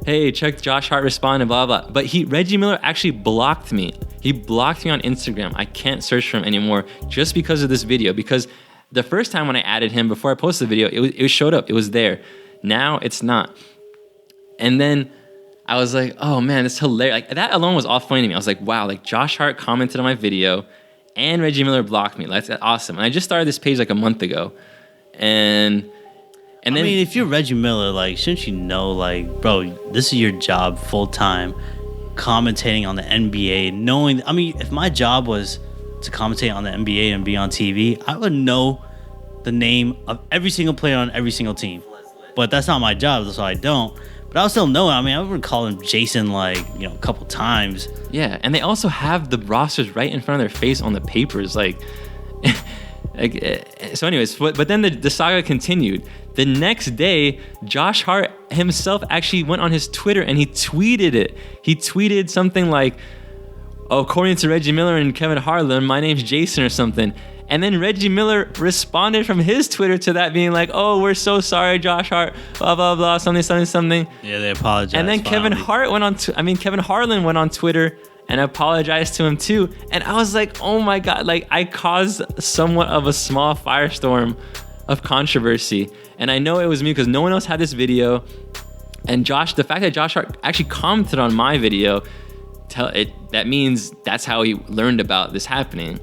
hey, check Josh Hart respond and blah blah. But Reggie Miller actually blocked me. He blocked me on Instagram. I can't search for him anymore just because of this video. Because the first time when I added him before I posted the video, it showed up. It was there. Now it's not. And then I was like, oh man, it's hilarious. Like that alone was all funny to me. I was like, wow, like Josh Hart commented on my video and Reggie Miller blocked me. Like, that's awesome. And I just started this page like a month ago. And then, I mean, if you're Reggie Miller, like, shouldn't you know, like, bro, this is your job full time, commentating on the NBA, knowing, I mean, if my job was to commentate on the NBA and be on TV, I would know the name of every single player on every single team. But that's not my job, so I don't. But I'll still know. I mean, I would call him Jason, like, you know, a couple times. Yeah, and they also have the rosters right in front of their face on the papers, like. So anyways, but then the saga continued. The next day, Josh Hart himself actually went on his Twitter and he tweeted it. He tweeted something like, according to Reggie Miller and Kevin Harlan, my name's Jason or something. And then Reggie Miller responded from his Twitter to that being like, oh, we're so sorry, Josh Hart, blah, blah, blah, something. Yeah, they apologized. And then Kevin Harlan went on Twitter and apologized to him too. And I was like, oh my God, like I caused somewhat of a small firestorm of controversy. And I know it was me because no one else had this video. And the fact that Josh Hart actually commented on my video, that means that's how he learned about this happening.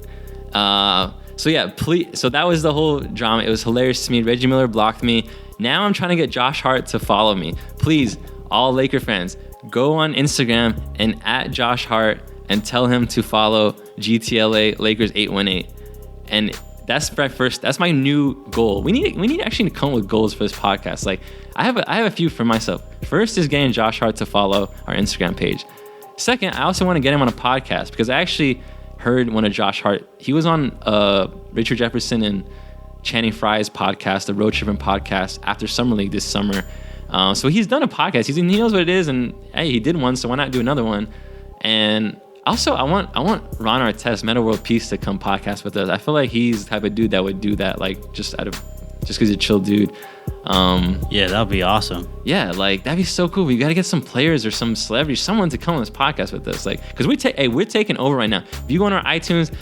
So yeah, so that was the whole drama. It was hilarious to me. Reggie Miller blocked me. Now I'm trying to get Josh Hart to follow me. Please, all Laker fans, go on Instagram and @ Josh Hart and tell him to follow GTLA Lakers 818. And that's my new goal. We need actually to come up with goals for this podcast. Like I have a few for myself. First is getting Josh Hart to follow our Instagram page. Second, I also want to get him on a podcast because I actually heard one of Josh Hart. He was on Richard Jefferson and Channing Frye's podcast, the Road Trippin' podcast, after Summer League this summer. So he's done a podcast. He knows what it is, and hey, he did one, so why not do another one? And also, I want Ron Artest, Meta World Peace, to come podcast with us. I feel like he's the type of dude that would do that, like just because he's a chill dude. Yeah, that'd be awesome. Yeah, like that'd be so cool. We gotta get some players or some celebrities, someone to come on this podcast with us. Like, because we're taking over right now. If you go on our iTunes,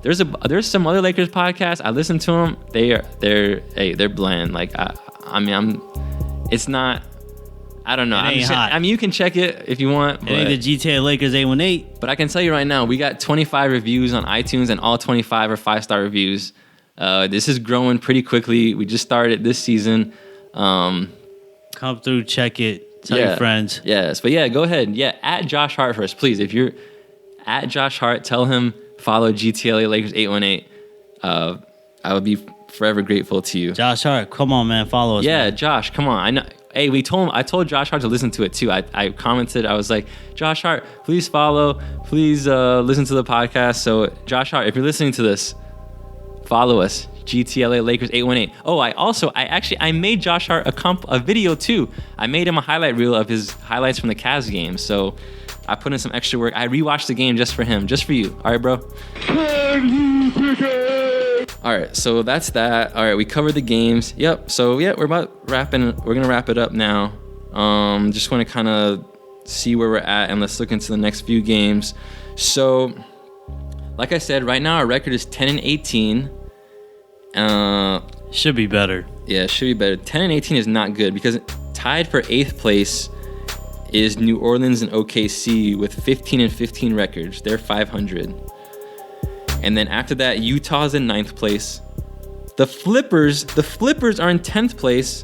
there's some other Lakers podcasts. I listen to them. They're bland. Like it's not. I don't know. Hot. You can check it if you want. It ain't the GTLA Lakers 818. But I can tell you right now, we got 25 reviews on iTunes, and all 25 are 5-star reviews. This is growing pretty quickly. We just started this season. Come through, check it, tell your friends. Yes, but yeah, go ahead. Yeah, @ Josh Hart first, please. If you're @ Josh Hart, tell him follow GTLA Lakers 818. I would be forever grateful to you. Josh Hart, come on, man, follow us. Yeah, man. Josh, come on. I know. Hey, I told Josh Hart to listen to it too. I commented. I was like, Josh Hart, please follow. Please listen to the podcast. So, Josh Hart, if you're listening to this, follow us. GTLA Lakers 818. Oh, I made Josh Hart a video too. I made him a highlight reel of his highlights from the Cavs game. So I put in some extra work. I rewatched the game just for him, just for you. All right, bro. All right, so that's that. All right, we covered the games. Yep. So yeah, we're gonna wrap it up now. Just want to kind of see where we're at, and let's look into the next few games. So, like I said, right now our record is 10-18. Should be better. Yeah, it should be better. 10-18 is not good because tied for 8th place is New Orleans and OKC with 15-15 records. They're 500. And then after that, Utah's in 9th place. The Flippers are in 10th place,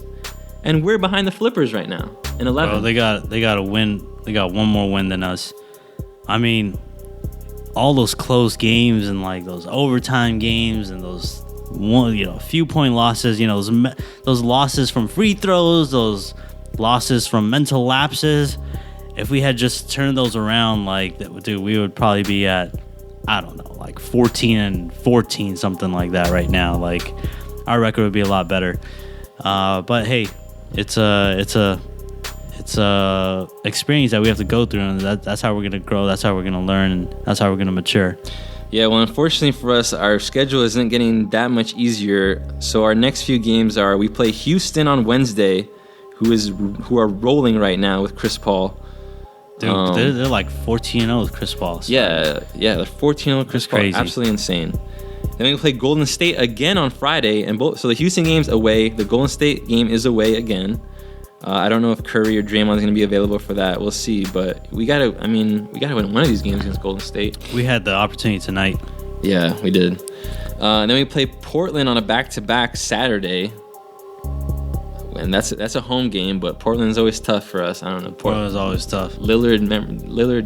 and we're behind the Flippers right now in 11th. Bro, they got a win. They got one more win than us. I mean, all those close games and like those overtime games and those a few point losses, those losses from free throws, those losses from mental lapses. If we had just turned those around, we would probably be at, I don't know, like 14-14, something like that right now. Like, our record would be a lot better. But hey, it's a experience that we have to go through, and that's how we're gonna grow. That's how we're gonna learn, and that's how we're gonna mature. Yeah, well, unfortunately for us, our schedule isn't getting that much easier. So our next few games are, we play Houston on Wednesday, who are rolling right now with Chris Paul. Dude, they're like 14-0 with Chris Paul. So. Yeah, they're 14-0 with Chris Paul. Crazy. Absolutely insane. Then we play Golden State again on Friday, and so the Houston game's away. The Golden State game is away again. I don't know if Curry or Draymond is going to be available for that. We'll see, but we gotta win one of these games against Golden State. We had the opportunity tonight. Yeah, we did. And then we play Portland on a back-to-back Saturday, and that's a home game. But Portland's always tough for us. I don't know. Portland's always tough. Lillard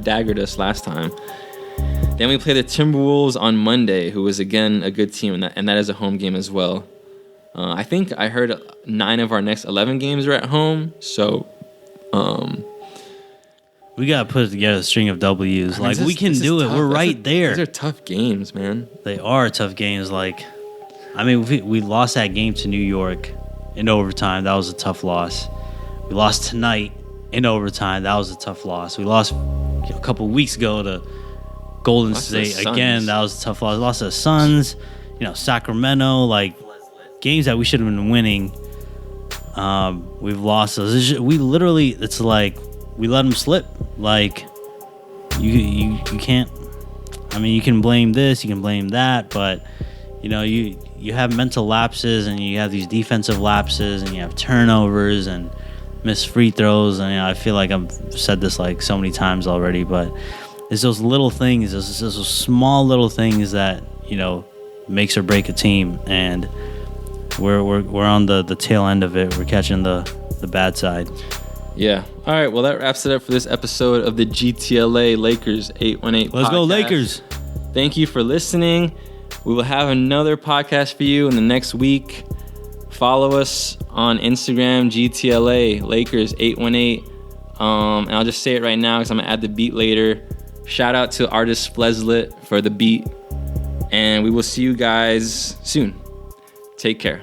daggered us last time. Then we play the Timberwolves on Monday, who is again a good team, and that is a home game as well. I think I heard 9 of our next 11 games are at home, so we gotta put together a string of W's. We can do it. We're right there. These are tough games, man. They are tough games. We lost that game to New York in overtime. That was a tough loss. We lost tonight in overtime. That was a tough loss. We lost a couple weeks ago to Golden State again. That was a tough loss. We lost to the Suns. Sacramento. Games that we should have been winning, we've lost those. We let them slip. You can't. You can blame this, you can blame that, but you have mental lapses, and you have these defensive lapses, and you have turnovers and missed free throws, and I feel like I've said this so many times already, but it's those little things, those small little things that makes or break a team, and we're on the tail end of it. We're catching the bad side. Yeah. All right. Well, that wraps it up for this episode of the GTLA Lakers 818 Let's podcast. go Lakers. Thank you for listening. We will have another podcast for you in the next week. Follow us on Instagram, GTLA Lakers 818. And I'll just say it right now because I'm going to add the beat later. Shout out to artist Fleslet for the beat. And we will see you guys soon. Take care.